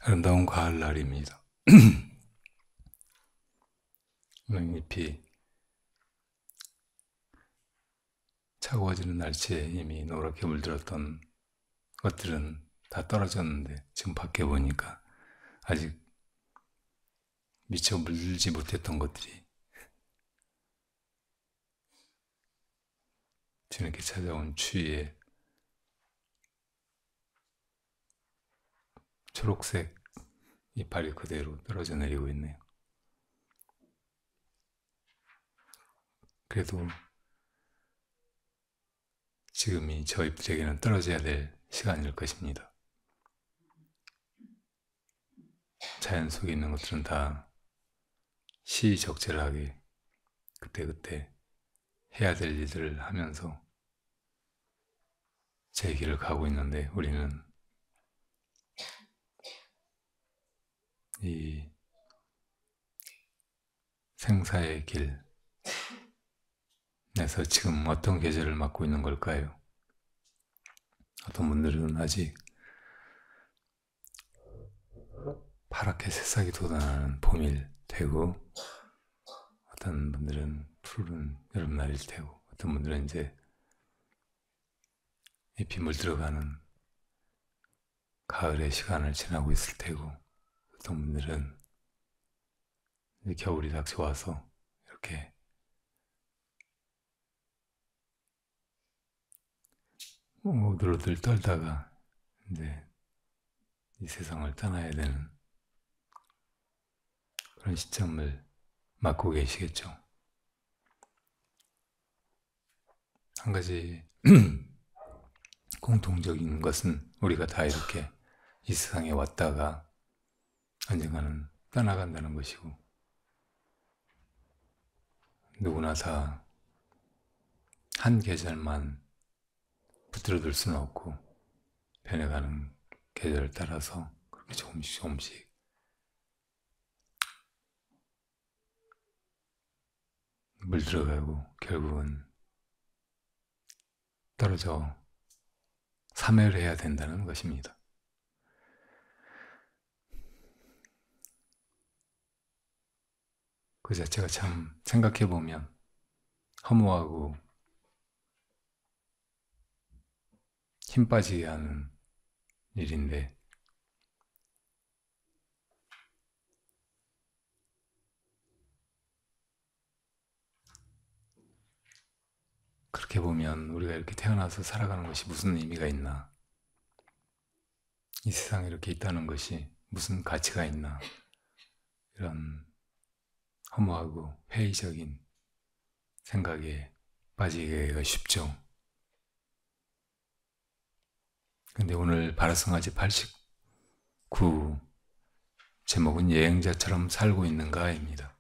아름다운 가을날입니다. 잎이 차가워지는 날씨에 이미 노랗게 물들었던 것들은 다 떨어졌는데 지금 밖에 보니까 아직 미처 물들지 못했던 것들이 뒤늦게 찾아온 추위에 초록색 이파리 그대로 떨어져 내리고 있네요. 그래도 지금이 저희들에게는 떨어져야 될 시간일 것입니다. 자연 속에 있는 것들은 다 시의적절하게 그때그때 해야 될 일들을 하면서 제 길을 가고 있는데 우리는 이 생사의 길에서 지금 어떤 계절을 맞고 있는 걸까요? 어떤 분들은 아직 파랗게 새싹이 돋아나는 봄일 테고, 어떤 분들은 푸른 여름날일 테고, 어떤 분들은 이제 잎이 물들어가는 가을의 시간을 지나고 있을 테고, 어떤 분들은 이제 겨울이 닥쳐와서 이렇게 오들오들 떨다가 이제 이 세상을 떠나야 되는 그런 시점을 맞고 계시겠죠. 한 가지 공통적인 것은 우리가 다 이렇게 이 세상에 왔다가 언젠가는 떠나간다는 것이고, 누구나 다 한 계절만 붙들어둘 수는 없고 변해가는 계절을 따라서 그렇게 조금씩 물들어가고 결국은 떨어져 사멸해야 된다는 것입니다. 그 자체가 참 생각해보면 허무하고 힘 빠지게 하는 일인데, 그렇게 보면 우리가 이렇게 태어나서 살아가는 것이 무슨 의미가 있나, 이 세상에 이렇게 있다는 것이 무슨 가치가 있나, 이런 허무하고 회의적인 생각에 빠지기가 쉽죠. 근데 오늘 바라성아지 89 제목은 여행자처럼 살고 있는가입니다.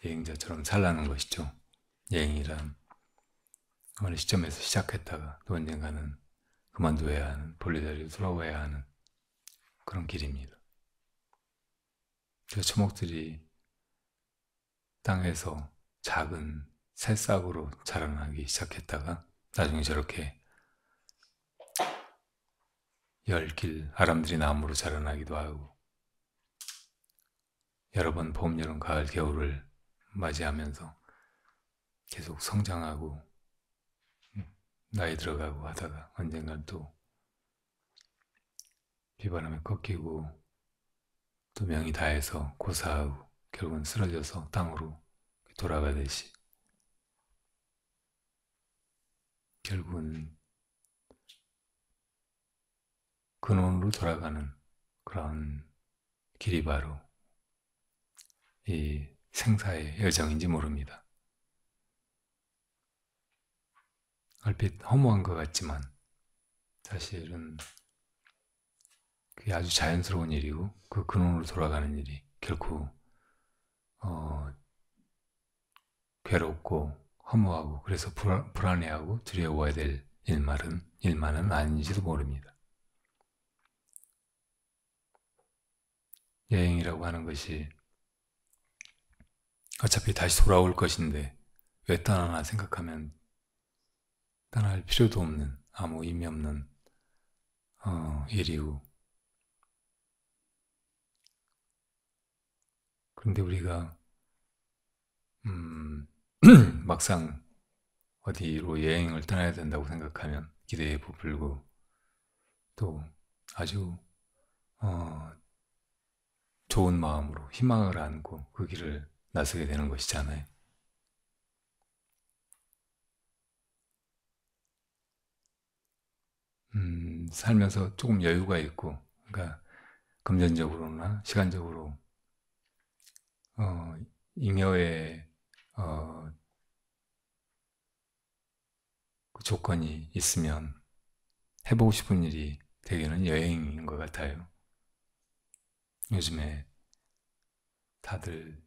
여행자처럼 살라는 것이죠. 여행이란 어느 시점에서 시작했다가 또 언젠가는 그만둬야 하는, 본래 자리로 돌아와야 하는 그런 길입니다. 저 초목들이 땅에서 작은 새싹으로 자라나기 시작했다가 나중에 저렇게 열길 아람들이 나무로 자라나기도 하고, 여러 번 봄, 여름, 가을, 겨울을 맞이하면서 계속 성장하고 나이 들어가고 하다가 언젠간 또 비바람에 꺾이고 또 명이 다해서 고사하고 결국은 쓰러져서 땅으로 돌아가듯이 결국은 근원으로 돌아가는 그런 길이 바로 이 생사의 여정인지 모릅니다. 얼핏 허무한 것 같지만 사실은 그게 아주 자연스러운 일이고, 그 근원으로 돌아가는 일이 결코 괴롭고 허무하고 그래서 불안해하고 두려워해야 될 일만은 아닌지도 모릅니다. 여행이라고 하는 것이 어차피 다시 돌아올 것인데 왜 떠나나 생각하면 떠날 필요도 없는, 아무 의미 없는 일이고, 그런데 우리가 막상 어디로 여행을 떠나야 된다고 생각하면 기대에 부풀고 또 아주 좋은 마음으로 희망을 안고 그 길을 나서게 되는 것이잖아요. 살면서 조금 여유가 있고, 그러니까 금전적으로나 시간적으로 잉여의 그 조건이 있으면 해보고 싶은 일이 대개는 여행인 것 같아요. 요즘에 다들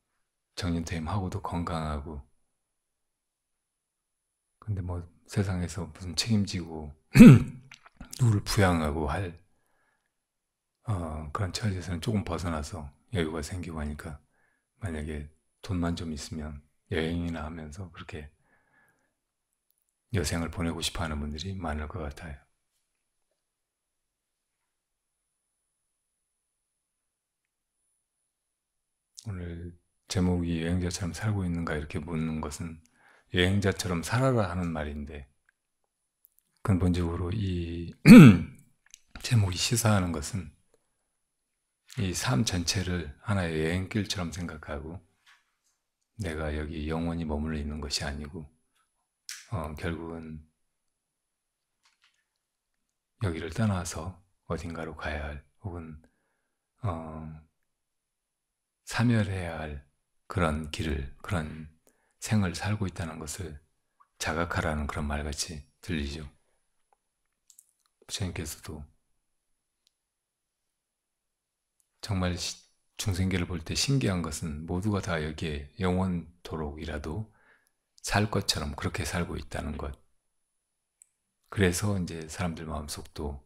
정년퇴임하고도 건강하고, 근데 뭐 세상에서 무슨 책임지고 누구를 부양하고 할 그런 처지에서는 조금 벗어나서 여유가 생기고 하니까 만약에 돈만 좀 있으면 여행이나 하면서 그렇게 여생을 보내고 싶어 하는 분들이 많을 것 같아요. 오늘 제목이 여행자처럼 살고 있는가 이렇게 묻는 것은 여행자처럼 살아라 하는 말인데, 근본적으로 이 제목이 시사하는 것은 이 삶 전체를 하나의 여행길처럼 생각하고 내가 여기 영원히 머물러 있는 것이 아니고 결국은 여기를 떠나서 어딘가로 가야 할 혹은 사멸해야 할 그런 길을, 그런 생을 살고 있다는 것을 자각하라는 그런 말같이 들리죠. 부처님께서도 정말 중생계를 볼 때 신기한 것은 모두가 다 여기에 영원토록이라도 살 것처럼 그렇게 살고 있다는 것. 그래서 이제 사람들 마음속도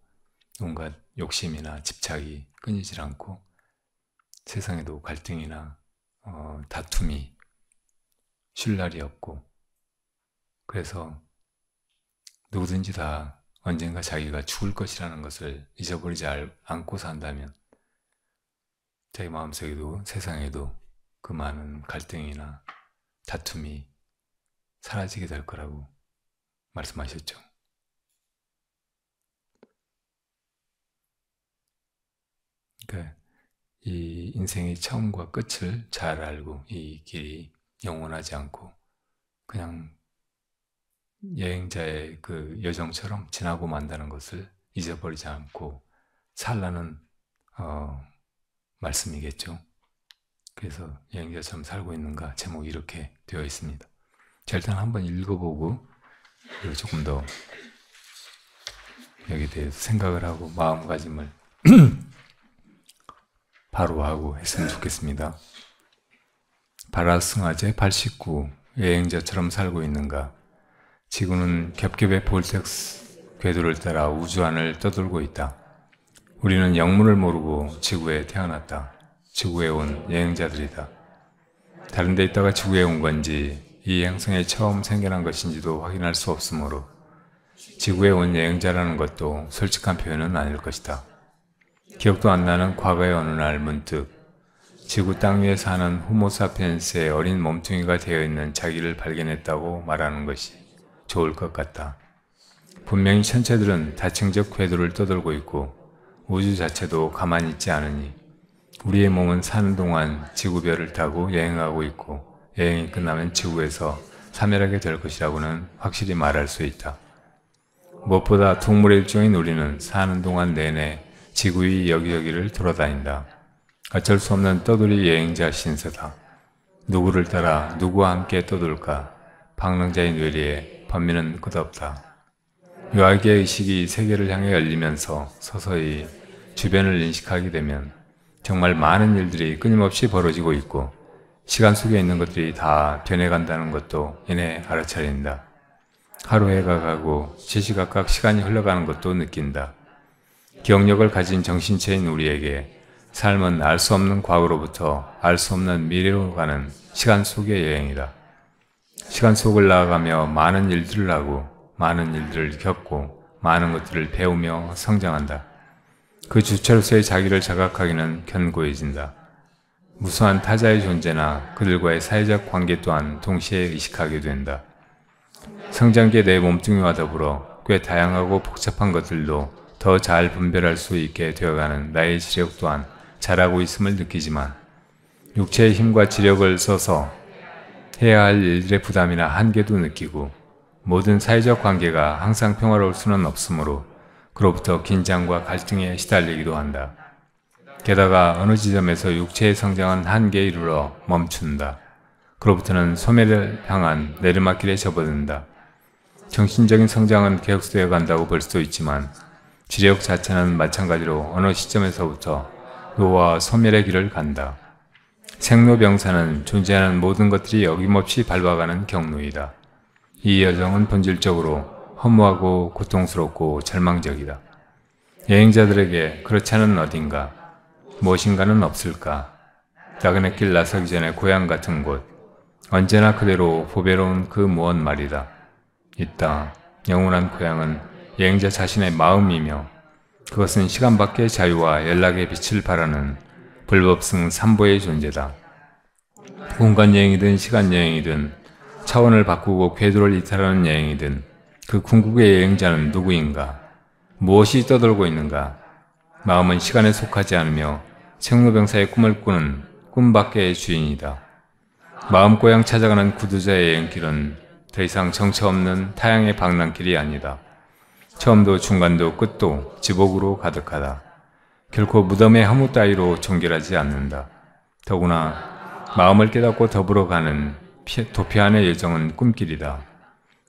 온갖 욕심이나 집착이 끊이질 않고 세상에도 갈등이나 다툼이 쉴 날이 없고, 그래서 누구든지 다 언젠가 자기가 죽을 것이라는 것을 잊어버리지 않고 산다면 자기 마음속에도 세상에도 그 많은 갈등이나 다툼이 사라지게 될 거라고 말씀하셨죠. 그러니까 이 인생의 처음과 끝을 잘 알고 이 길이 영원하지 않고 그냥 여행자의 그 여정처럼 지나고 만다는 것을 잊어버리지 않고 살라는 말씀이겠죠. 그래서 여행자처럼 살고 있는가 제목이 이렇게 되어 있습니다. 자, 일단 한번 읽어보고 그리고 조금 더 여기에 대해서 생각을 하고 마음가짐을 바로 하고 했으면 좋겠습니다. 바라승하제 89 여행자처럼 살고 있는가. 지구는 겹겹의 볼텍스 궤도를 따라 우주 안을 떠돌고 있다. 우리는 영문을 모르고 지구에 태어났다. 지구에 온 여행자들이다. 다른 데 있다가 지구에 온 건지 이 행성에 처음 생겨난 것인지도 확인할 수 없으므로 지구에 온 여행자라는 것도 솔직한 표현은 아닐 것이다. 기억도 안 나는 과거의 어느 날 문득 지구 땅 위에 사는 호모사피엔스의 어린 몸뚱이가 되어 있는 자기를 발견했다고 말하는 것이 좋을 것 같다. 분명히 천체들은 다층적 궤도를 떠돌고 있고 우주 자체도 가만히 있지 않으니 우리의 몸은 사는 동안 지구별을 타고 여행하고 있고 여행이 끝나면 지구에서 사멸하게 될 것이라고는 확실히 말할 수 있다. 무엇보다 동물의 일종인 우리는 사는 동안 내내 지구 위 여기저기를 돌아다닌다. 어쩔 수 없는 떠돌이 여행자 신세다. 누구를 따라 누구와 함께 떠돌까? 방랑자의 뇌리에 번미는 끝없다. 유아기의 의식이 세계를 향해 열리면서 서서히 주변을 인식하게 되면 정말 많은 일들이 끊임없이 벌어지고 있고 시간 속에 있는 것들이 다 변해간다는 것도 이내 알아차린다. 하루해가 가고 시시각각 시간이 흘러가는 것도 느낀다. 기억력을 가진 정신체인 우리에게 삶은 알 수 없는 과거로부터 알 수 없는 미래로 가는 시간 속의 여행이다. 시간 속을 나아가며 많은 일들을 하고 많은 일들을 겪고 많은 것들을 배우며 성장한다. 그 주체로서의 자기를 자각하기는 견고해진다. 무수한 타자의 존재나 그들과의 사회적 관계 또한 동시에 의식하게 된다. 성장기의 내 몸뚱이와 더불어 꽤 다양하고 복잡한 것들도 더 잘 분별할 수 있게 되어가는 나의 지력 또한 자라고 있음을 느끼지만 육체의 힘과 지력을 써서 해야 할 일들의 부담이나 한계도 느끼고 모든 사회적 관계가 항상 평화로울 수는 없으므로 그로부터 긴장과 갈등에 시달리기도 한다. 게다가 어느 지점에서 육체의 성장은 한계에 이르러 멈춘다. 그로부터는 소멸을 향한 내리막길에 접어든다. 정신적인 성장은 계속되어 간다고 볼 수도 있지만 지력 자체는 마찬가지로 어느 시점에서부터 노화와 소멸의 길을 간다. 생로병사는 존재하는 모든 것들이 어김없이 밟아가는 경로이다. 이 여정은 본질적으로 허무하고 고통스럽고 절망적이다. 여행자들에게 그렇지 않은 어딘가, 무엇인가는 없을까? 나그네 길 나서기 전에 고향 같은 곳, 언제나 그대로 보배로운 그 무엇 말이다. 있다. 영원한 고향은 여행자 자신의 마음이며 그것은 시간 밖의 자유와 연락의 빛을 바라는 불법승 삼보의 존재다. 공간여행이든 시간여행이든 차원을 바꾸고 궤도를 이탈하는 여행이든 그 궁극의 여행자는 누구인가? 무엇이 떠돌고 있는가? 마음은 시간에 속하지 않으며 생로병사의 꿈을 꾸는 꿈밖의 주인이다. 마음고향 찾아가는 구두자의 여행길은 더 이상 정처 없는 타향의 방랑길이 아니다. 처음도 중간도 끝도 지복으로 가득하다. 결코 무덤의 허무 따위로 종결하지 않는다. 더구나 마음을 깨닫고 더불어 가는 도피 안의 여정은 꿈길이다.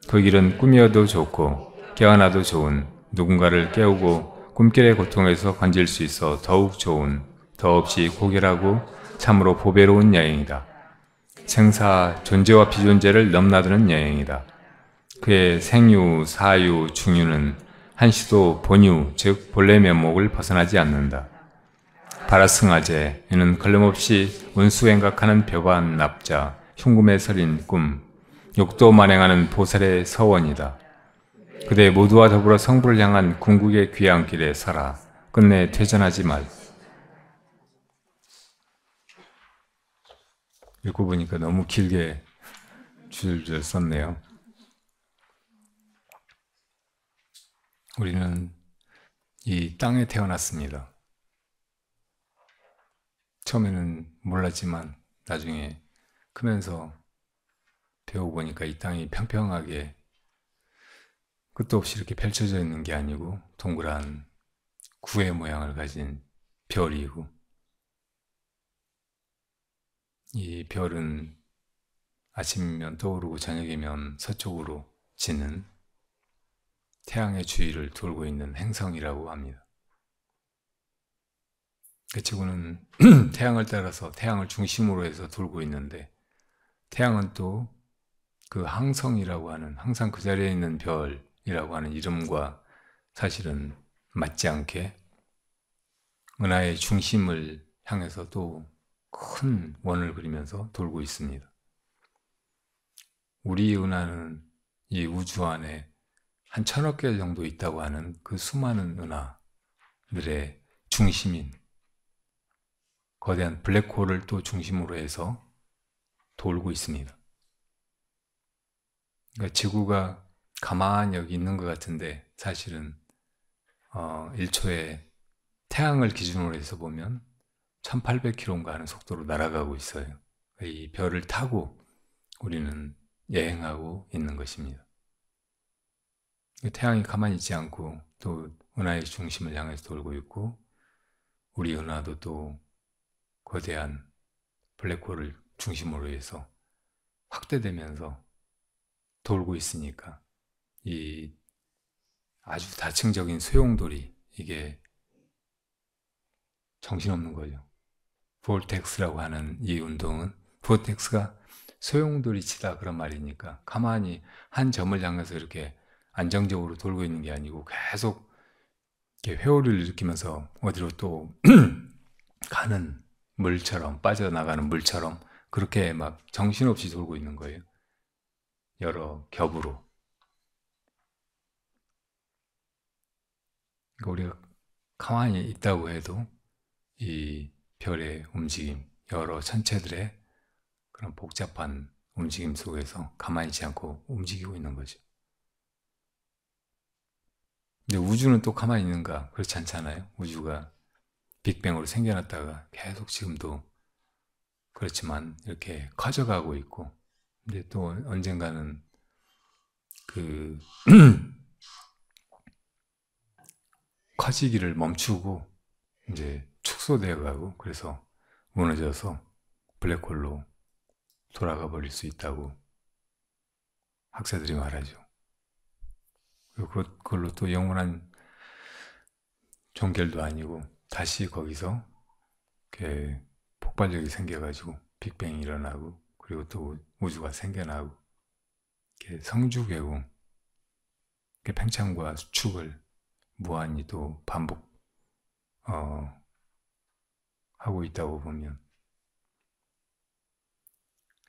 그 길은 꿈이어도 좋고 깨어나도 좋은 누군가를 깨우고 꿈길의 고통에서 건질 수 있어 더욱 좋은 더없이 고결하고 참으로 보배로운 여행이다. 생사, 존재와 비존재를 넘나드는 여행이다. 그의 생유, 사유, 중유는 한시도 본유, 즉 본래 면목을 벗어나지 않는다. 바라승하제, 이는 걸림없이 운수행각하는 벼반 납자, 흉금에 서린 꿈, 욕도 만행하는 보살의 서원이다. 그대 모두와 더불어 성부를 향한 궁극의 귀향길에 서라. 끝내 퇴전하지 말. 읽고 보니까 너무 길게 줄줄 썼네요. 우리는 이 땅에 태어났습니다. 처음에는 몰랐지만 나중에 크면서 배워보니까 이 땅이 평평하게 끝도 없이 이렇게 펼쳐져 있는 게 아니고 동그란 구의 모양을 가진 별이고 이 별은 아침이면 떠오르고 저녁이면 서쪽으로 지는 태양의 주위를 돌고 있는 행성이라고 합니다. 그 지구는 태양을 따라서 태양을 중심으로 해서 돌고 있는데 태양은 또 그 항성이라고 하는 항상 그 자리에 있는 별이라고 하는 이름과 사실은 맞지 않게 은하의 중심을 향해서 또 큰 원을 그리면서 돌고 있습니다. 우리 은하는 이 우주 안에 한 1000억 개 정도 있다고 하는 그 수많은 은하들의 중심인 거대한 블랙홀을 또 중심으로 해서 돌고 있습니다. 그러니까 지구가 가만히 여기 있는 것 같은데 사실은 1초에 태양을 기준으로 해서 보면 1800km인가 하는 속도로 날아가고 있어요. 이 별을 타고 우리는 여행하고 있는 것입니다. 태양이 가만히 있지 않고 또 은하의 중심을 향해서 돌고 있고 우리 은하도 또 거대한 블랙홀을 중심으로 해서 확대되면서 돌고 있으니까 이 아주 다층적인 소용돌이 이게 정신없는 거죠. 볼텍스라고 하는 이 운동은 볼텍스가 소용돌이 치다 그런 말이니까 가만히 한 점을 향해서 이렇게 안정적으로 돌고 있는 게 아니고 계속 이렇게 회오리를 일으키면서 어디로 또 가는 물처럼 빠져나가는 물처럼 그렇게 막 정신없이 돌고 있는 거예요. 여러 겹으로. 그러니까 우리가 가만히 있다고 해도 이 별의 움직임, 여러 천체들의 그런 복잡한 움직임 속에서 가만히 있지 않고 움직이고 있는 거죠. 근데 우주는 또 가만히 있는가? 그렇지 않잖아요. 우주가 빅뱅으로 생겨났다가 계속 지금도 그렇지만 이렇게 커져가고 있고, 근데 또 언젠가는 그 커지기를 멈추고 이제 축소되어 가고, 그래서 무너져서 블랙홀로 돌아가 버릴 수 있다고 학자들이 말하죠. 그리고 그걸로 또 영원한 종결도 아니고 다시 거기서 이렇게 폭발력이 생겨가지고 빅뱅이 일어나고, 그리고 또 우주가 생겨나고, 이렇게 성주계고 팽창과 수축을 무한히 또 반복 하고 있다고 보면,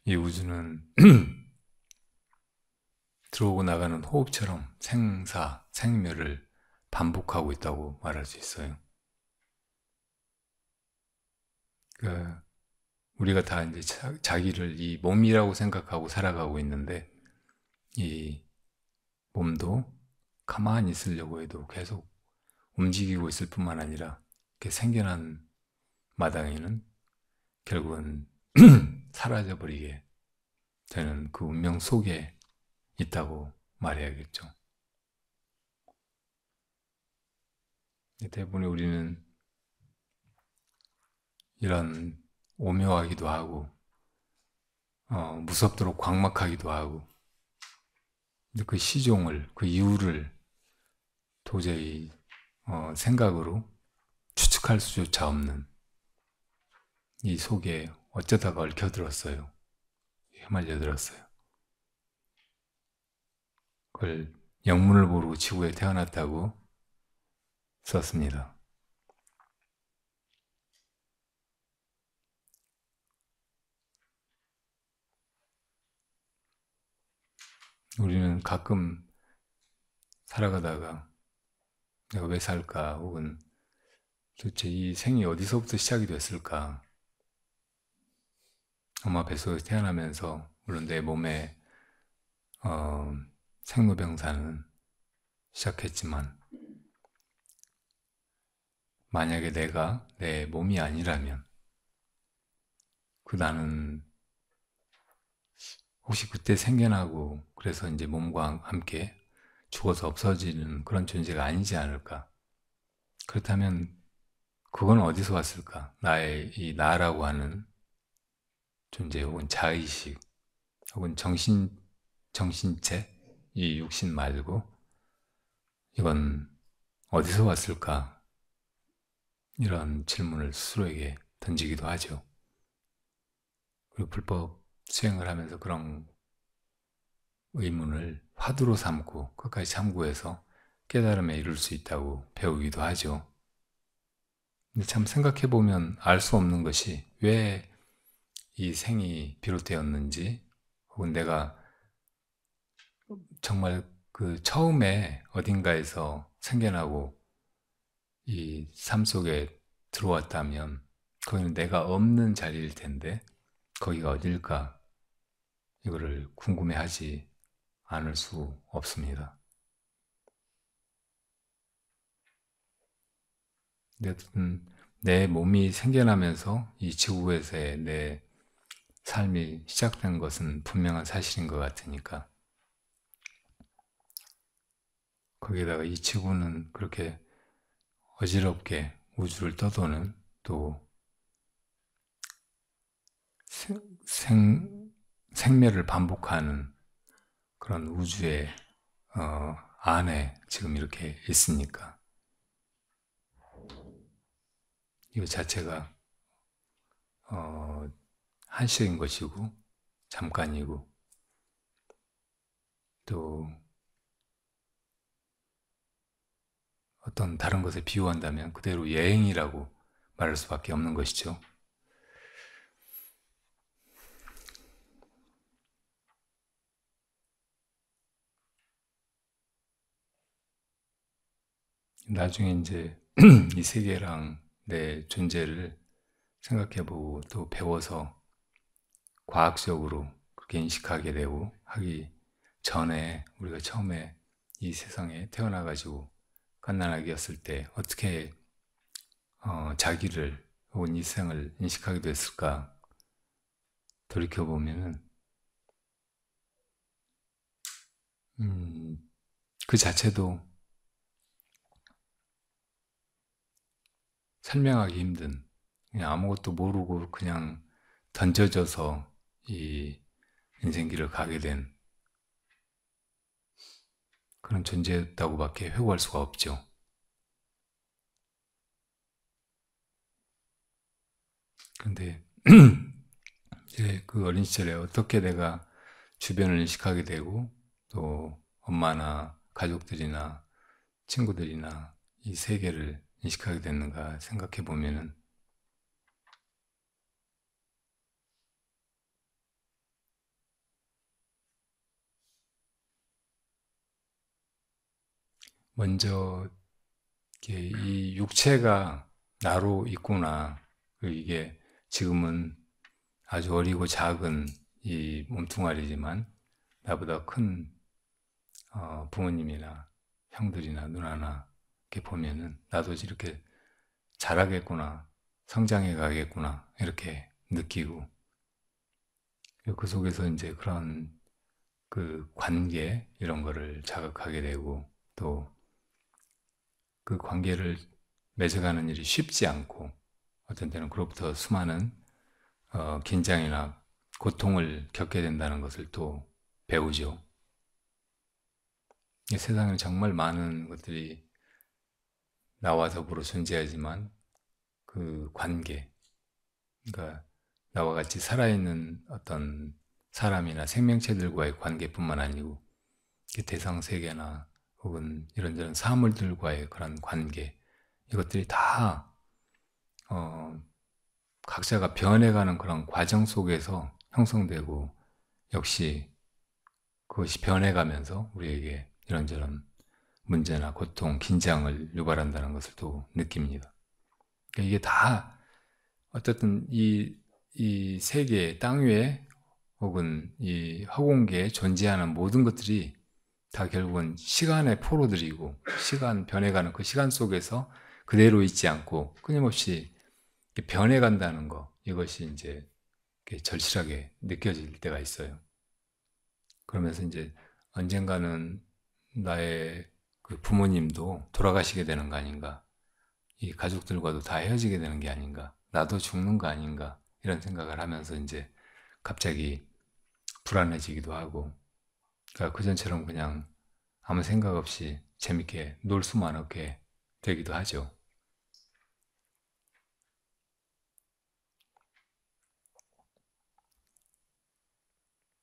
이 우주는 들어오고 나가는 호흡처럼 생사, 생멸을 반복하고 있다고 말할 수 있어요. 그러니까 우리가 다 이제 자기를 이 몸이라고 생각하고 살아가고 있는데, 이 몸도 가만히 있으려고 해도 계속 움직이고 있을 뿐만 아니라 이렇게 생겨난 마당에는 결국은 사라져버리게 되는 그 운명 속에 있다고 말해야겠죠. 대부분 우리는 이런 오묘하기도 하고 무섭도록 광막하기도 하고, 근데 그 시종을, 그 이유를 도저히 생각으로 추측할 수조차 없는 이 속에 어쩌다가 얽혀들었어요. 휘말려들었어요. 그걸 영문을 모르고 지구에 태어났다고 썼습니다. 우리는 가끔 살아가다가 내가 왜 살까, 혹은 도대체 이 생이 어디서부터 시작이 됐을까, 엄마 뱃속에서 태어나면서 물론 내 몸에 생로병사는 시작했지만, 만약에 내가 내 몸이 아니라면 그 나는 혹시 그때 생겨나고 그래서 이제 몸과 함께 죽어서 없어지는 그런 존재가 아니지 않을까? 그렇다면 그건 어디서 왔을까? 나의 이 나라고 하는 존재, 혹은 자의식, 혹은 정신체, 이 육신 말고 이건 어디서 왔을까? 이런 질문을 스스로에게 던지기도 하죠. 그리고 불법 수행을 하면서 그런 의문을 화두로 삼고 끝까지 참고해서 깨달음에 이룰 수 있다고 배우기도 하죠. 근데 참 생각해보면 알 수 없는 것이 왜 이 생이 비롯되었는지, 혹은 내가 정말 그 처음에 어딘가에서 생겨나고 이 삶 속에 들어왔다면 거기는 내가 없는 자리일 텐데 거기가 어딜까? 이거를 궁금해하지 않을 수 없습니다. 어쨌든 내 몸이 생겨나면서 이 지구에서의 내 삶이 시작된 것은 분명한 사실인 것 같으니까, 거기에다가 이 지구는 그렇게 어지럽게 우주를 떠도는, 또 생멸을 반복하는 그런 우주의 안에 지금 이렇게 있으니까 이거 자체가 한시인 것이고 잠깐이고, 또 어떤 다른 것에 비유한다면 그대로 여행이라고 말할 수밖에 없는 것이죠. 나중에 이제 이 세계랑 내 존재를 생각해보고 또 배워서 과학적으로 그렇게 인식하게 되고 하기 전에 우리가 처음에 이 세상에 태어나가지고 갓난아기였을 때 어떻게 자기를 혹은 이 세상을 인식하게 됐을까 돌이켜보면은 그 자체도 설명하기 힘든, 그냥 아무것도 모르고 그냥 던져져서 이 인생길을 가게 된 그런 존재였다고밖에 회고할 수가 없죠. 그런데 이제 그 어린 시절에 어떻게 내가 주변을 인식하게 되고 또 엄마나 가족들이나 친구들이나 이 세계를 인식하게 됐는가 생각해 보면은 먼저 이 육체가 나로 있구나. 이게 지금은 아주 어리고 작은 이 몸뚱아리지만 나보다 큰 부모님이나 형들이나 누나나 이렇게 보면은 나도 이렇게 자라겠구나, 성장해 가겠구나 이렇게 느끼고 그 속에서 이제 그런 그 관계 이런 거를 자극하게 되고 또 그 관계를 맺어가는 일이 쉽지 않고 어떤 때는 그로부터 수많은 긴장이나 고통을 겪게 된다는 것을 또 배우죠. 이 세상에 정말 많은 것들이 나와 더불어 존재하지만 그 관계, 그러니까 나와 같이 살아있는 어떤 사람이나 생명체들과의 관계뿐만 아니고 대상 세계나 혹은 이런저런 사물들과의 그런 관계, 이것들이 다 각자가 변해가는 그런 과정 속에서 형성되고 역시 그것이 변해가면서 우리에게 이런저런 문제나 고통, 긴장을 유발한다는 것을 또 느낍니다. 그러니까 이게 다 어쨌든 이 세계, 땅 위에 혹은 이 허공계에 존재하는 모든 것들이 다 결국은 시간의 포로들이고 시간 변해가는 그 시간 속에서 그대로 있지 않고 끊임없이 변해간다는 거, 이것이 이제 절실하게 느껴질 때가 있어요. 그러면서 이제 언젠가는 나의 그 부모님도 돌아가시게 되는 거 아닌가, 이 가족들과도 다 헤어지게 되는 게 아닌가, 나도 죽는 거 아닌가 이런 생각을 하면서 이제 갑자기 불안해지기도 하고, 그러니까 그전처럼 그냥 아무 생각 없이 재밌게 놀 수만 없게 되기도 하죠.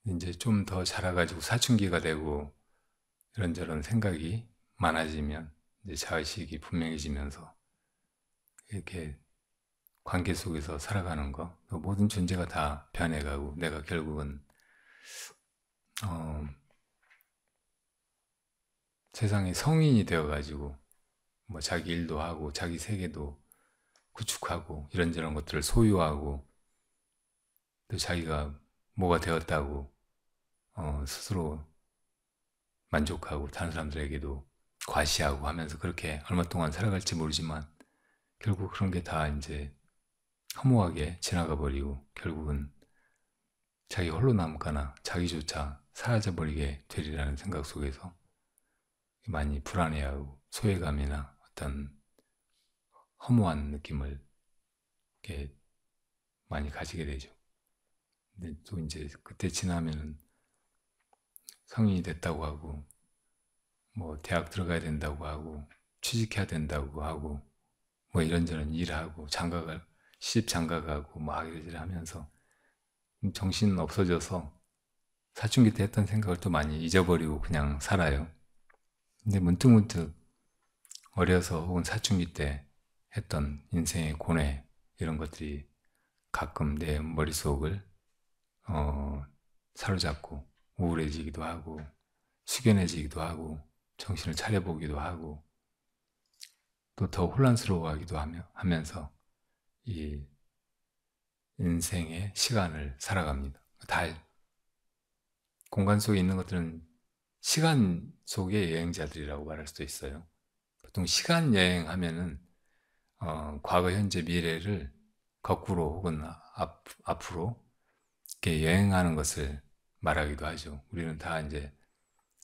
이제 좀 더 자라가지고 사춘기가 되고 이런저런 생각이 많아지면 이제 자의식이 분명해지면서 이렇게 관계 속에서 살아가는 거, 모든 존재가 다 변해가고 내가 결국은 어, 세상의 성인이 되어가지고 뭐 자기 일도 하고 자기 세계도 구축하고 이런저런 것들을 소유하고 또 자기가 뭐가 되었다고 스스로 만족하고 다른 사람들에게도 과시하고 하면서 그렇게 얼마 동안 살아갈지 모르지만 결국 그런 게 다 이제 허무하게 지나가 버리고 결국은 자기 홀로 남거나 자기조차 사라져버리게 되리라는 생각 속에서 많이 불안해하고 소외감이나 어떤 허무한 느낌을 이렇게 많이 가지게 되죠. 근데 또 이제 그때 지나면은 성인이 됐다고 하고 뭐 대학 들어가야 된다고 하고 취직해야 된다고 하고 뭐 이런저런 일하고 장가갈 시집 장가가고 막 이러저러 하면서 정신 없어져서 사춘기 때 했던 생각을 또 많이 잊어버리고 그냥 살아요. 근데 문득문득 어려서 혹은 사춘기 때 했던 인생의 고뇌 이런 것들이 가끔 내 머릿속을 사로잡고 우울해지기도 하고 숙연해지기도 하고 정신을 차려보기도 하고 또 더 혼란스러워하기도 하면서 이 인생의 시간을 살아갑니다. 달, 공간 속에 있는 것들은 시간 속의 여행자들이라고 말할 수도 있어요. 보통 시간 여행하면은 과거, 현재, 미래를 거꾸로 혹은 앞으로 이렇게 여행하는 것을 말하기도 하죠. 우리는 다 이제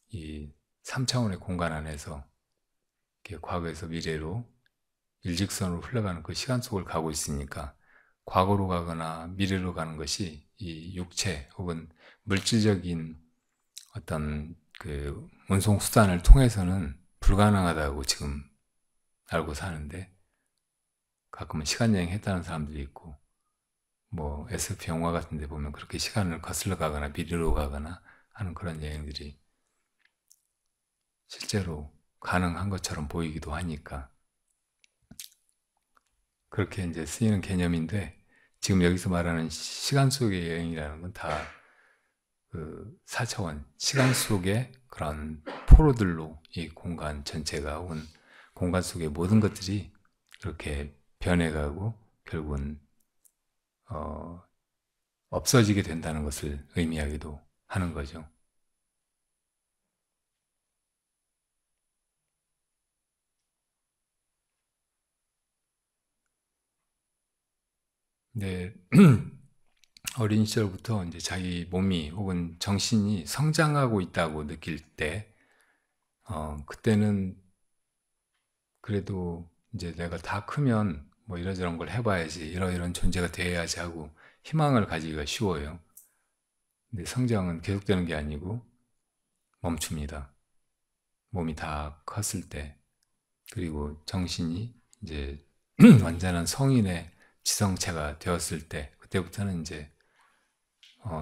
이 3차원의 공간 안에서 이렇게 과거에서 미래로 일직선으로 흘러가는 그 시간 속을 가고 있으니까 과거로 가거나 미래로 가는 것이 이 육체 혹은 물질적인 어떤 그 운송 수단을 통해서는 불가능하다고 지금 알고 사는데, 가끔은 시간 여행 했다는 사람들이 있고, 뭐 SF 영화 같은 데 보면 그렇게 시간을 거슬러 가거나 미래로 가거나 하는 그런 여행들이 실제로 가능한 것처럼 보이기도 하니까 그렇게 이제 쓰이는 개념인데, 지금 여기서 말하는 시간 속의 여행이라는 건 다 그 4차원 시간 속의 그런 포로들로 이 공간 전체가 혹은 공간 속의 모든 것들이 그렇게 변해가고 결국은 없어지게 된다는 것을 의미하기도 하는 거죠. 근데 어린 시절부터 이제 자기 몸이 혹은 정신이 성장하고 있다고 느낄 때, 그때는 그래도 이제 내가 다 크면 뭐 이러저런 걸 해봐야지, 이러이런 존재가 돼야지 하고 희망을 가지기가 쉬워요. 근데 성장은 계속되는 게 아니고 멈춥니다. 몸이 다 컸을 때, 그리고 정신이 이제 완전한 성인의 지성체가 되었을 때, 그때부터는 이제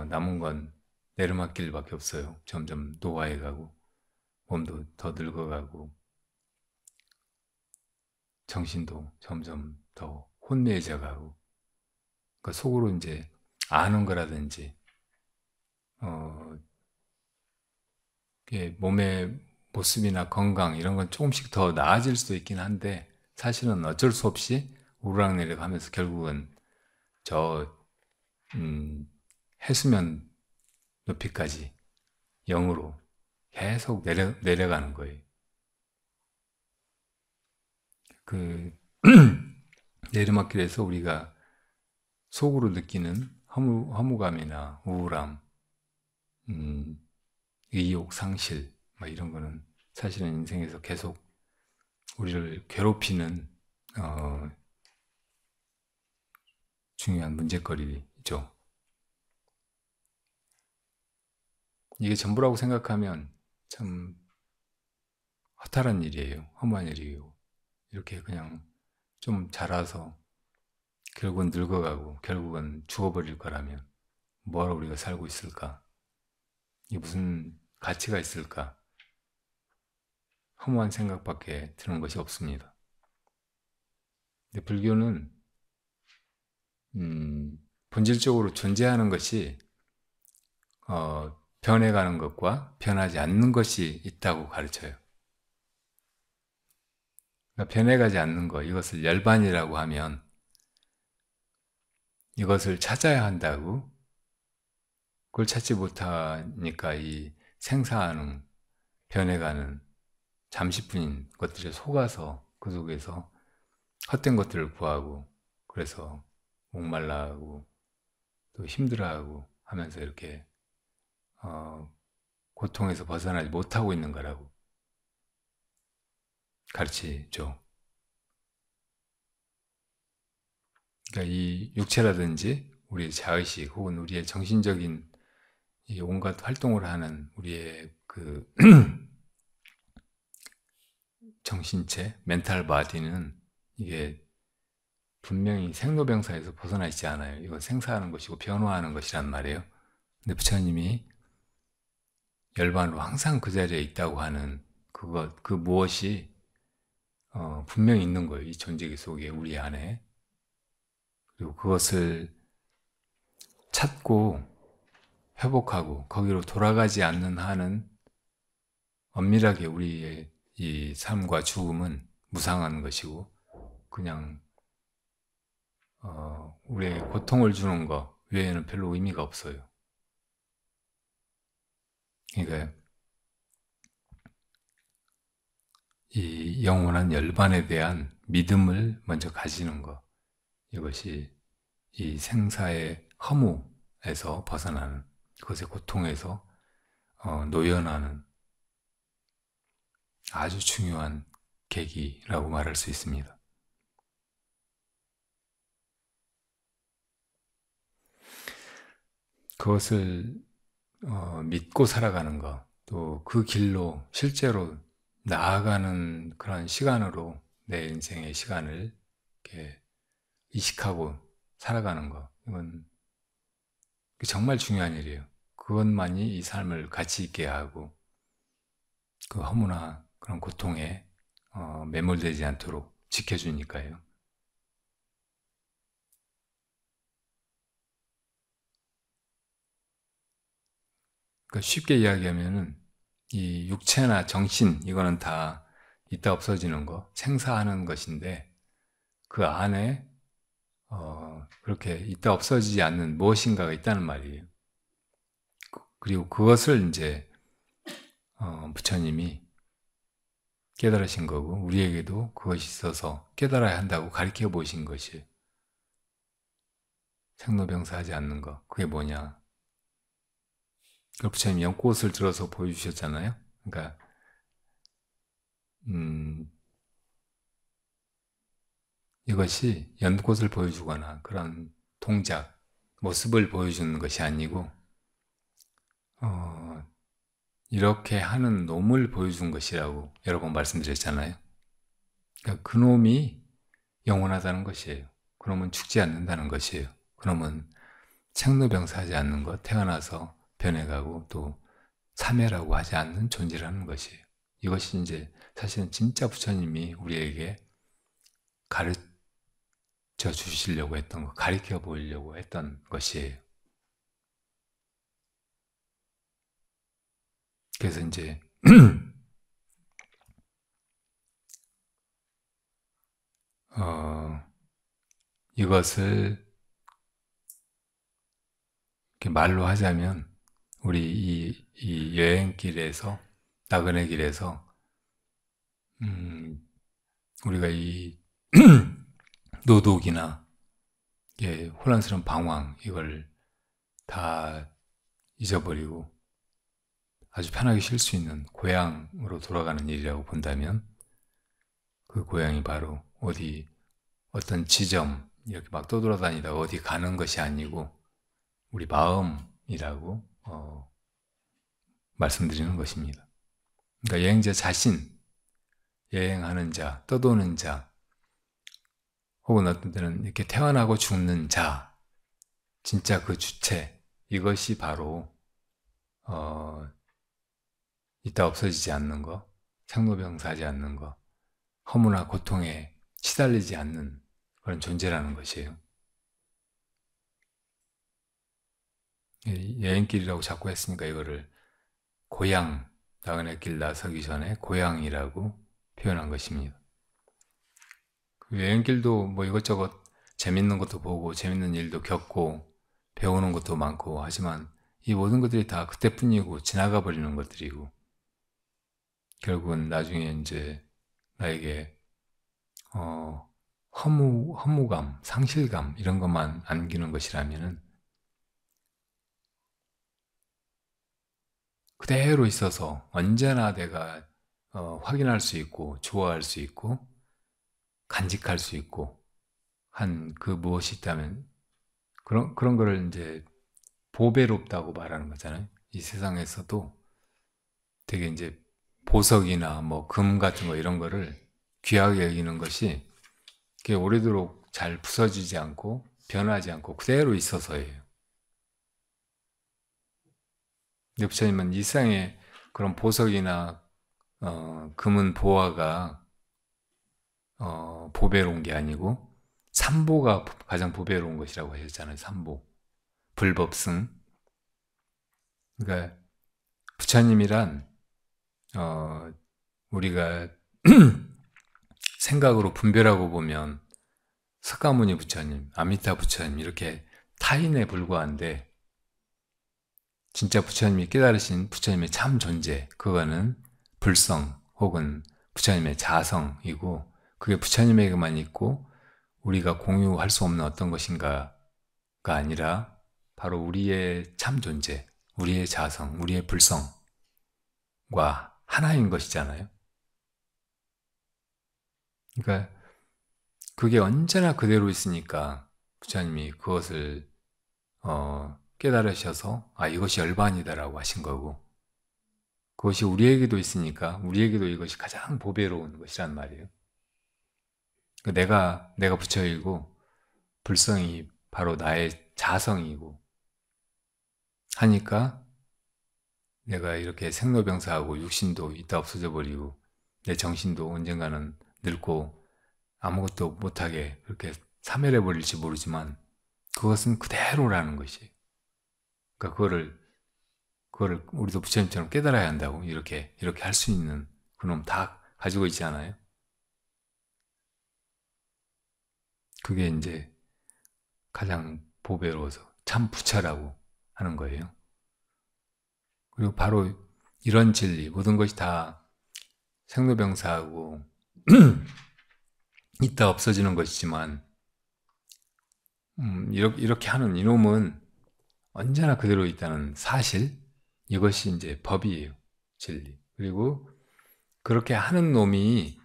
남은 건 내리막길밖에 없어요. 점점 노화해 가고 몸도 더 늙어가고 정신도 점점 더 혼미해져 가고, 그 속으로 이제 아는 거라든지 몸의 모습이나 건강 이런 건 조금씩 더 나아질 수도 있긴 한데, 사실은 어쩔 수 없이 오르락내리락 하면서 결국은 저 해수면 높이까지 0으로 계속 내려가는 거예요. 그 내리막길에서 우리가 속으로 느끼는 허무감이나 우울함, 의욕 상실, 뭐 이런 거는 사실은 인생에서 계속 우리를 괴롭히는 중요한 문제거리죠. 이게 전부라고 생각하면 참 허탈한 일이에요. 허무한 일이에요. 이렇게 그냥 좀 자라서 결국은 늙어가고 결국은 죽어버릴 거라면 뭐하러 우리가 살고 있을까? 이게 무슨 가치가 있을까? 허무한 생각밖에 드는 것이 없습니다. 근데 불교는 본질적으로 존재하는 것이 변해가는 것과 변하지 않는 것이 있다고 가르쳐요. 그러니까 변해가지 않는 것, 이것을 열반이라고 하면 이것을 찾아야 한다고, 그걸 찾지 못하니까 이 생사하는, 변해가는 잠시뿐인 것들에 속아서 그 속에서 헛된 것들을 구하고, 그래서 목말라하고 또 힘들어하고 하면서 이렇게 고통에서 벗어나지 못하고 있는 거라고 가르치죠. 그러니까 이 육체라든지 우리의 자의식 혹은 우리의 정신적인 이 온갖 활동을 하는 우리의 그 정신체, 멘탈 바디는 이게 분명히 생로병사에서 벗어나 있지 않아요. 이건 생사하는 것이고 변화하는 것이란 말이에요. 근데 부처님이 열반으로 항상 그 자리에 있다고 하는 그 무엇이 분명히 있는 거예요. 이 존재기 속에, 우리 안에. 그리고 그것을 찾고 회복하고 거기로 돌아가지 않는 한은 엄밀하게 우리의 이 삶과 죽음은 무상한 것이고 그냥 우리에게 고통을 주는 것 외에는 별로 의미가 없어요. 그러니까 이 영원한 열반에 대한 믿음을 먼저 가지는 것, 이것이 이 생사의 허무에서 벗어나는, 그것의 고통에서 노연하는 아주 중요한 계기라고 말할 수 있습니다. 그것을 믿고 살아가는 것, 또 그 길로 실제로 나아가는 그런 시간으로 내 인생의 시간을 이렇게 이식하고 살아가는 것, 이건 정말 중요한 일이에요. 그것만이 이 삶을 가치 있게 하고 그 허무나 그런 고통에 매몰되지 않도록 지켜주니까요. 그러니까 쉽게 이야기하면은 이 육체나 정신, 이거는 다 있다 없어지는 거, 생사하는 것인데 그 안에 그렇게 있다 없어지지 않는 무엇인가가 있다는 말이에요. 그리고 그것을 이제 부처님이 깨달으신 거고, 우리에게도 그것이 있어서 깨달아야 한다고 가르쳐 보신 것이에요. 생로병사하지 않는 것, 그게 뭐냐? 그 부처님 연꽃을 들어서 보여주셨잖아요. 그러니까 이것이 연꽃을 보여주거나 그런 동작, 모습을 보여주는 것이 아니고 이렇게 하는 놈을 보여준 것이라고 여러 번 말씀드렸잖아요. 그러니까 그놈이 영원하다는 것이에요. 그놈은 죽지 않는다는 것이에요. 그놈은 생로병사하지 않는 것, 태어나서 변해가고 또 사매라고 하지 않는 존재라는 것이에요. 이것이 이제 사실은 진짜 부처님이 우리에게 가르쳐 주시려고 했던 것, 가르쳐 보이려고 했던 것이에요. 그래서 이제 이것을 이렇게 말로 하자면 우리 이 여행길에서, 나그네 길에서 우리가 이 노독이나 혼란스러운 방황, 이걸 다 잊어버리고 아주 편하게 쉴 수 있는 고향으로 돌아가는 일이라고 본다면 그 고향이 바로 어떤 지점, 이렇게 막 떠돌아다니다 어디 가는 것이 아니고 우리 마음이라고 말씀드리는 것입니다. 그러니까 여행자 자신, 여행하는 자, 떠도는 자, 혹은 어떤 때는 이렇게 태어나고 죽는 자, 진짜 그 주체, 이것이 바로 있다 없어지지 않는 것, 생로병사하지 않는 것, 허무나 고통에 시달리지 않는 그런 존재라는 것이에요. 여행길이라고 자꾸 했으니까 이거를 고향, 나그네 길 나서기 전에 고향이라고 표현한 것입니다. 그 여행길도 뭐 이것저것 재밌는 것도 보고 재밌는 일도 겪고 배우는 것도 많고 하지만 이 모든 것들이 다 그때뿐이고 지나가 버리는 것들이고 결국은 나중에 이제 나에게 허무감, 상실감 이런 것만 안기는 것이라면은 그대로 있어서 언제나 내가 확인할 수 있고 좋아할 수 있고 간직할 수 있고 한 그 무엇이 있다면 그런 거를 이제 보배롭다고 말하는 거잖아요. 이 세상에서도 되게 이제 보석이나 뭐 금 같은 거 이런 거를 귀하게 여기는 것이 그게 오래도록 잘 부서지지 않고 변하지 않고 그대로 있어서예요. 근데 부처님은 일상에 그런 보석이나 금은 보화가 보배로운 게 아니고 삼보가 가장 보배로운 것이라고 하셨잖아요. 삼보, 불법승. 그러니까 부처님이란 우리가 생각으로 분별하고 보면 석가모니 부처님, 아미타 부처님 이렇게 타인에 불과한데 진짜 부처님이 깨달으신 부처님의 참 존재, 그거는 불성 혹은 부처님의 자성이고 그게 부처님에게만 있고 우리가 공유할 수 없는 어떤 것인가가 아니라 바로 우리의 참 존재, 우리의 자성, 우리의 불성과 하나인 것이잖아요. 그러니까 그게 언제나 그대로 있으니까 부처님이 그것을 깨달으셔서 이것이 열반이다라고 하신 거고 그것이 우리에게도 있으니까 우리에게도 이것이 가장 보배로운 것이란 말이에요. 내가 부처이고 불성이 바로 나의 자성이고 하니까 내가 이렇게 생로병사하고 육신도 있다 없어져 버리고 내 정신도 언젠가는 늙고 아무것도 못하게 그렇게 사멸해 버릴지 모르지만 그것은 그대로라는 것이. 그러니까 그거를 우리도 부처님처럼 깨달아야 한다고 이렇게 할 수 있는 그놈 다 가지고 있지 않아요? 그게 이제 가장 보배로워서 참 부처라고 하는 거예요. 그리고 바로 이런 진리, 모든 것이 다 생로병사하고 있다 없어지는 것이지만 이렇게 하는 이놈은 언제나 그대로 있다는 사실, 이것이 이제 법이에요. 진리. 그리고 그렇게 하는 놈이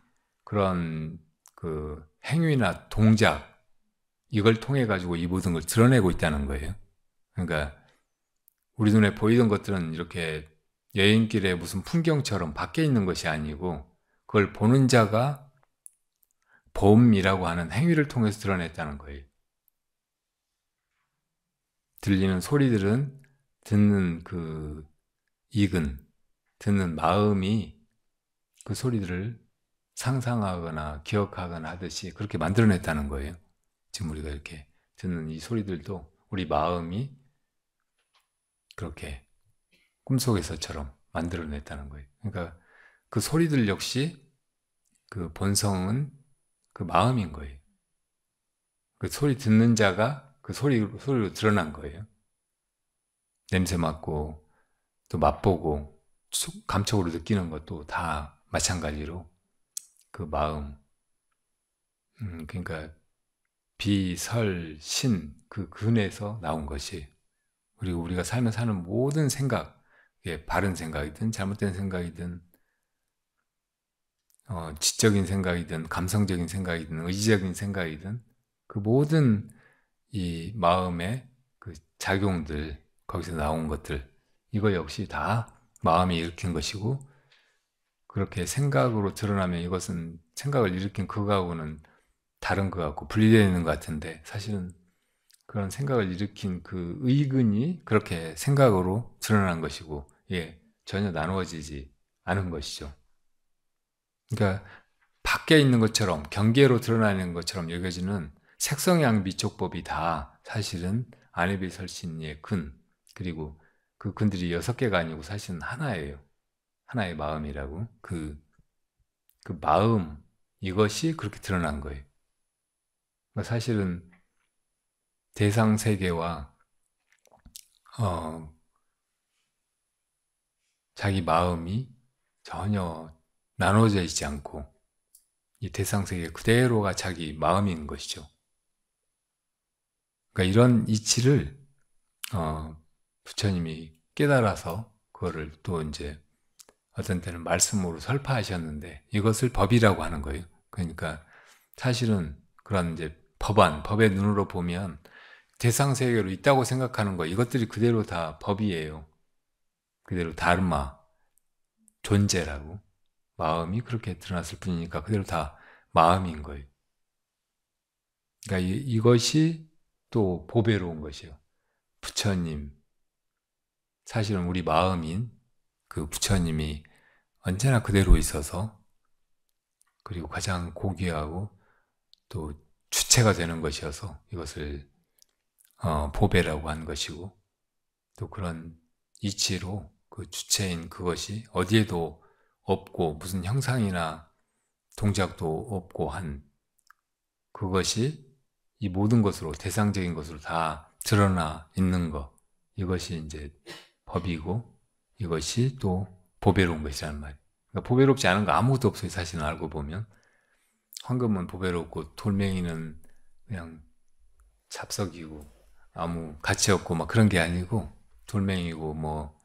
그런 그 행위나 동작 이걸 통해 가지고 이 모든 걸 드러내고 있다는 거예요. 그러니까 우리 눈에 보이던 것들은 이렇게 여행길에 무슨 풍경처럼 밖에 있는 것이 아니고 그걸 보는 자가 봄이라고 하는 행위를 통해서 드러냈다는 거예요. 들리는 소리들은 듣는 그 익은, 듣는 마음이 그 소리들을 상상하거나 기억하거나 하듯이 그렇게 만들어냈다는 거예요. 지금 우리가 이렇게 듣는 이 소리들도 우리 마음이 그렇게 꿈속에서처럼 만들어냈다는 거예요. 그러니까 그 소리들 역시 그 본성은 그 마음인 거예요. 그 소리 듣는 자가 그 소리로 드러난 거예요. 냄새 맡고 또 맛보고 감촉으로 느끼는 것도 다 마찬가지로 그 마음, 그러니까 비, 설, 신, 그 근에서 나온 것이. 그리고 우리가 살면서 하는 모든 생각, 바른 생각이든 잘못된 생각이든 지적인 생각이든 감성적인 생각이든 의지적인 생각이든 그 모든 이 마음의 그 작용들, 거기서 나온 것들, 이거 역시 다 마음이 일으킨 것이고 그렇게 생각으로 드러나면 이것은 생각을 일으킨 그거하고는 다른 것 같고 분리되어 있는 것 같은데 사실은 그런 생각을 일으킨 그 의근이 그렇게 생각으로 드러난 것이고 전혀 나누어지지 않은 것이죠. 그러니까 밖에 있는 것처럼 경계로 드러나는 것처럼 여겨지는 색성양비촉법이 다 사실은 안회비설신의 근, 그리고 그 근들이 6개가 아니고 사실은 하나예요. 하나의 마음이라고. 그 마음, 이것이 그렇게 드러난 거예요. 그러니까 사실은 대상세계와 자기 마음이 전혀 나눠져 있지 않고 이 대상세계 그대로가 자기 마음인 것이죠. 그러니까 이런 이치를 부처님이 깨달아서 그거를 또 이제 어떤 때는 말씀으로 설파하셨는데 이것을 법이라고 하는 거예요. 그러니까 사실은 그런 이제 법의 눈으로 보면 대상세계로 있다고 생각하는 거 이것들이 그대로 다 법이에요. 그대로 다르마, 존재라고. 마음이 그렇게 드러났을 뿐이니까 그대로 다 마음인 거예요. 그러니까 이것이 또 보배로운 것이에요. 부처님, 사실은 우리 마음인 그 부처님이 언제나 그대로 있어서 그리고 가장 고귀하고 또 주체가 되는 것이어서 이것을 보배라고 한 것이고 또 그런 이치로 그 주체인 그것이 어디에도 없고 무슨 형상이나 동작도 없고 한 그것이 이 모든 것으로, 대상적인 것으로 다 드러나 있는 것, 이것이 이제 법이고, 이것이 또 보배로운 것이라는 말이에요. 그러니까 보배롭지 않은 거 아무것도 없어요. 사실은 알고 보면. 황금은 보배롭고 돌멩이는 그냥 잡석이고 아무 가치 없고 막 그런 게 아니고, 돌멩이고 뭐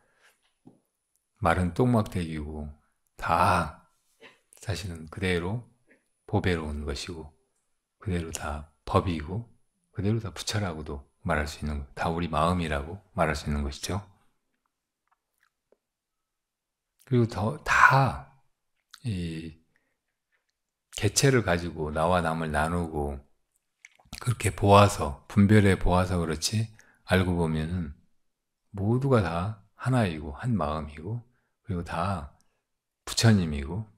마른 똥막대기고 다 사실은 그대로 보배로운 것이고, 그대로 다 법이고, 그대로 다 부처라고도 말할 수 있는 것, 다 우리 마음이라고 말할 수 있는 것이죠. 그리고 다 이 개체를 가지고 나와 남을 나누고 그렇게 보아서, 분별해 보아서 그렇지, 알고 보면은 모두가 다 하나이고 한 마음이고, 그리고 다 부처님이고,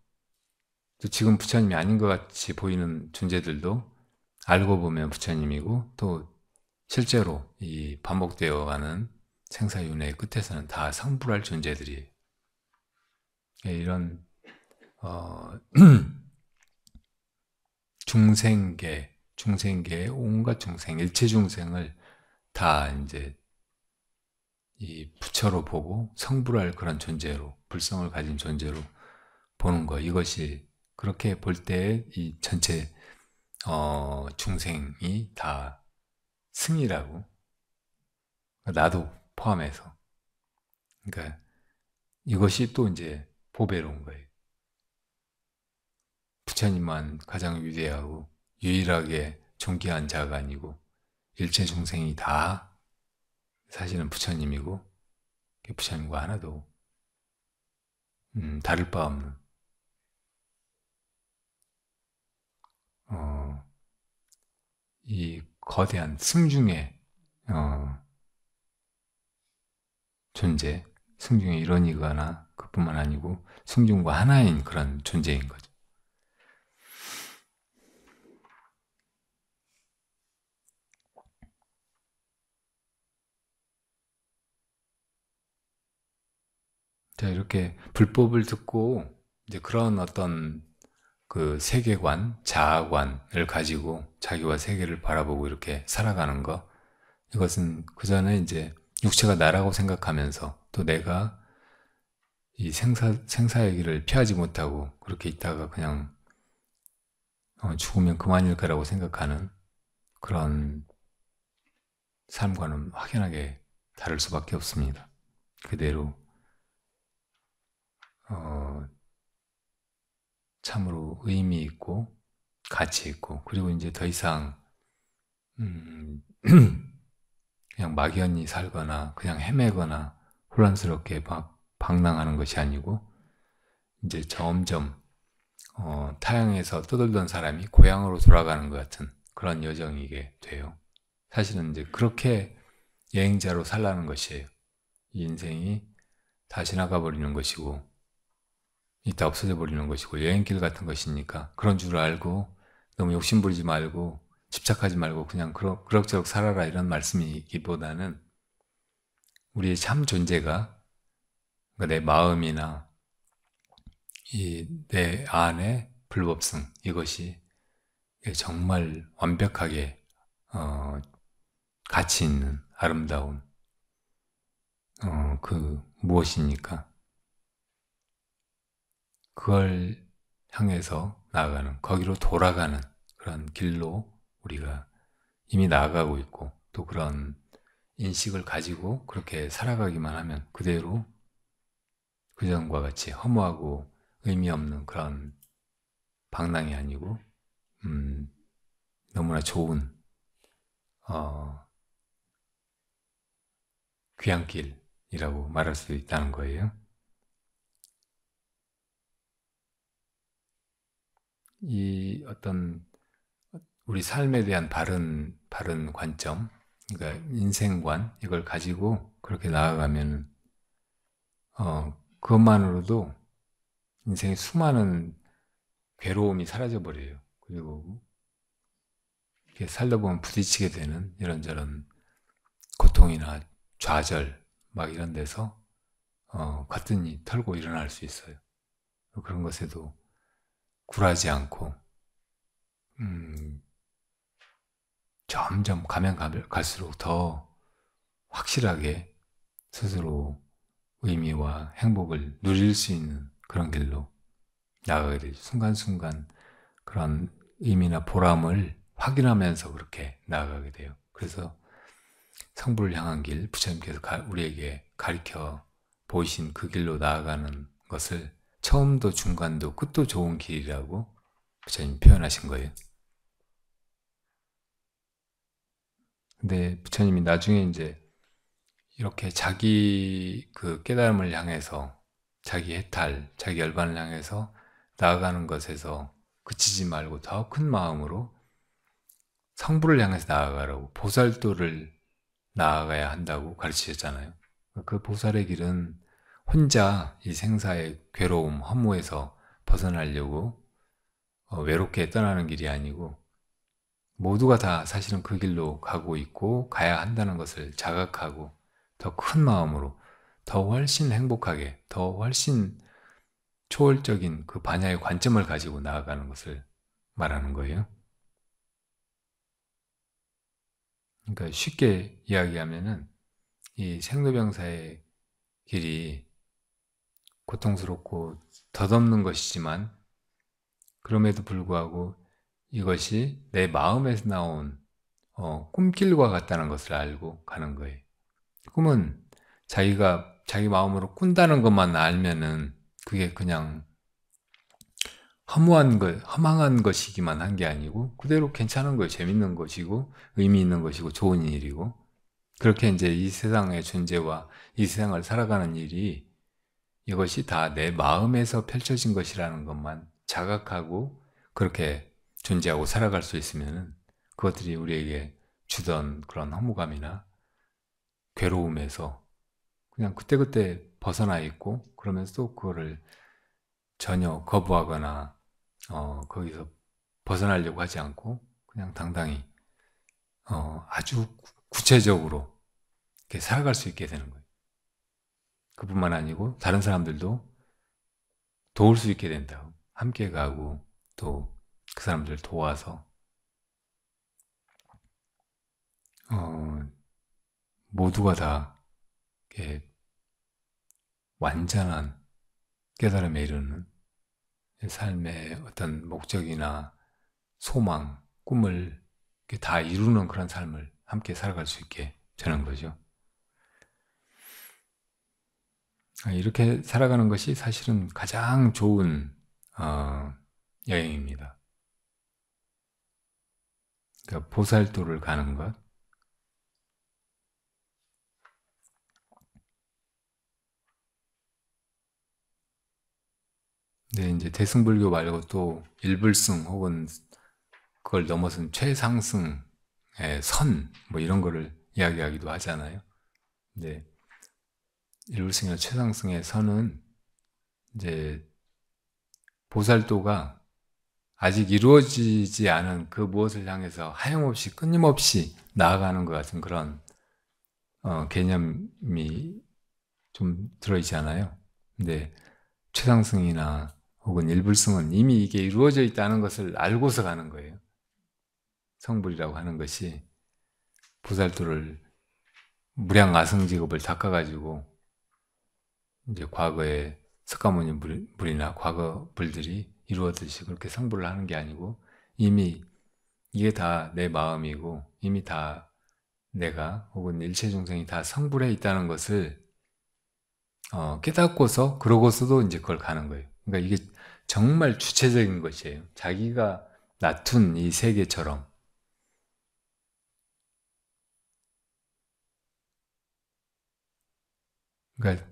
또 지금 부처님이 아닌 것 같이 보이는 존재들도 알고 보면 부처님이고, 또 실제로 이 반복되어 가는 생사윤회의 끝에서는 다 성불할 존재들이에요. 이런 중생계의 온갖 중생, 일체 중생을 다 이제 이 부처로 보고 성불할 그런 존재로, 불성을 가진 존재로 보는 거, 이것이 그렇게 볼 때 이 전체 중생이 다 승이라고, 나도 포함해서. 그러니까 이것이 또 이제 보배로운 거예요. 부처님만 가장 위대하고 유일하게 존귀한 자가 아니고, 일체 중생이 다 사실은 부처님이고, 부처님과 하나도 다를 바 없는 이 거대한 승중의 존재, 승중의 일원이거나 그뿐만 아니고 승중과 하나인 그런 존재인 거죠. 자, 이렇게 불법을 듣고 이제 그런 어떤 그 세계관, 자아관을 가지고 자기와 세계를 바라보고 이렇게 살아가는 거, 이것은 그 전에 이제 육체가 나라고 생각하면서 또 내가 이 생사의 길을 피하지 못하고 그렇게 있다가 그냥 죽으면 그만일까라고 생각하는 그런 삶과는 확연하게 다를 수밖에 없습니다. 그대로 참으로 의미 있고 가치 있고, 그리고 이제 더 이상 그냥 막연히 살거나 그냥 헤매거나 혼란스럽게 막 방랑하는 것이 아니고, 이제 점점 타향에서 떠돌던 사람이 고향으로 돌아가는 것 같은 그런 여정이게 돼요. 사실은 이제 그렇게 여행자로 살라는 것이에요. 이 인생이 다 지나가 버리는 것이고 이따 없어져 버리는 것이고 여행길 같은 것이니까, 그런 줄 알고 너무 욕심부리지 말고 집착하지 말고 그냥 그럭저럭 살아라, 이런 말씀이기보다는 우리의 참 존재가, 그러니까 내 마음이나 이 내 안의 불법성, 이것이 정말 완벽하게 가치 있는 아름다운 그 무엇이니까, 그걸 향해서 나아가는, 거기로 돌아가는 그런 길로 우리가 이미 나아가고 있고, 또 그런 인식을 가지고 그렇게 살아가기만 하면 그대로 그전과 같이 허무하고 의미 없는 그런 방랑이 아니고 너무나 좋은 귀향길이라고 말할 수 있다는 거예요. 이 어떤 우리 삶에 대한 바른 관점, 그러니까 인생관, 이걸 가지고 그렇게 나아가면 그것만으로도 인생의 수많은 괴로움이 사라져 버려요. 그리고 이렇게 살다 보면 부딪히게 되는 이런저런 고통이나 좌절 막 이런 데서 거뜬히 털고 일어날 수 있어요. 그런 것에도 굴하지 않고 점점 가면 갈수록 더 확실하게 스스로 의미와 행복을 누릴 수 있는 그런 길로 나아가게 되죠. 순간순간 그런 의미나 보람을 확인하면서 그렇게 나아가게 돼요. 그래서 성부를 향한 길, 부처님께서 우리에게 가르쳐 보이신 그 길로 나아가는 것을 처음도 중간도 끝도 좋은 길이라고 부처님 표현하신 거예요. 근데 부처님이 나중에 이제 이렇게 자기 그 깨달음을 향해서 자기 해탈, 자기 열반을 향해서 나아가는 것에서 그치지 말고 더 큰 마음으로 성부를 향해서 나아가라고 보살도를 나아가야 한다고 가르치셨잖아요. 그 보살의 길은 혼자 이 생사의 괴로움, 허무에서 벗어나려고 외롭게 떠나는 길이 아니고 모두가 다 사실은 그 길로 가고 있고 가야 한다는 것을 자각하고 더 큰 마음으로 더 훨씬 행복하게 더 훨씬 초월적인 그 반야의 관점을 가지고 나아가는 것을 말하는 거예요. 그러니까 쉽게 이야기하면은 이 생로병사의 길이 고통스럽고 덧없는 것이지만 그럼에도 불구하고 이것이 내 마음에서 나온 꿈길과 같다는 것을 알고 가는 거예요. 꿈은 자기가 자기 마음으로 꾼다는 것만 알면은 그게 그냥 허망한 것이기만 한 게 아니고 그대로 괜찮은 거예요. 재밌는 것이고 의미 있는 것이고 좋은 일이고 그렇게 이제 이 세상의 존재와 이 세상을 살아가는 일이 이것이 다 내 마음에서 펼쳐진 것이라는 것만 자각하고 그렇게 존재하고 살아갈 수 있으면 그것들이 우리에게 주던 그런 허무감이나 괴로움에서 그냥 그때그때 벗어나 있고 그러면서 또 그거를 전혀 거부하거나 거기서 벗어나려고 하지 않고 그냥 당당히 아주 구체적으로 이렇게 살아갈 수 있게 되는 거예요. 그뿐만 아니고 다른 사람들도 도울 수 있게 된다고 함께 가고 또 그 사람들 도와서 모두가 다 이렇게 완전한 깨달음에 이르는 삶의 어떤 목적이나 소망, 꿈을 다 이루는 그런 삶을 함께 살아갈 수 있게 되는 거죠. 이렇게 살아가는 것이 사실은 가장 좋은 여행입니다. 그러니까 보살도를 가는 것. 근데 이제 대승불교 말고 또 일불승 혹은 그걸 넘어선 최상승의 선, 뭐 이런 거를 이야기하기도 하잖아요. 근데 일불승이나 최상승의 선은 이제 보살도가 아직 이루어지지 않은 그 무엇을 향해서 하염없이 끊임없이 나아가는 것 같은 그런 개념이 좀 들어있잖아요. 근데 최상승이나 혹은 일불승은 이미 이게 이루어져 있다는 것을 알고서 가는 거예요. 성불이라고 하는 것이 보살도를 무량아승직업을 닦아가지고 이제 과거에 석가모니 불이나 과거 불들이 이루어듯이 그렇게 성불을 하는 게 아니고 이미 이게 다 내 마음이고 이미 다 내가 혹은 일체 중생이 다 성불해 있다는 것을 깨닫고서 그러고서도 이제 그걸 가는 거예요. 그러니까 이게 정말 주체적인 것이에요. 자기가 낳둔 이 세계처럼. 그러니까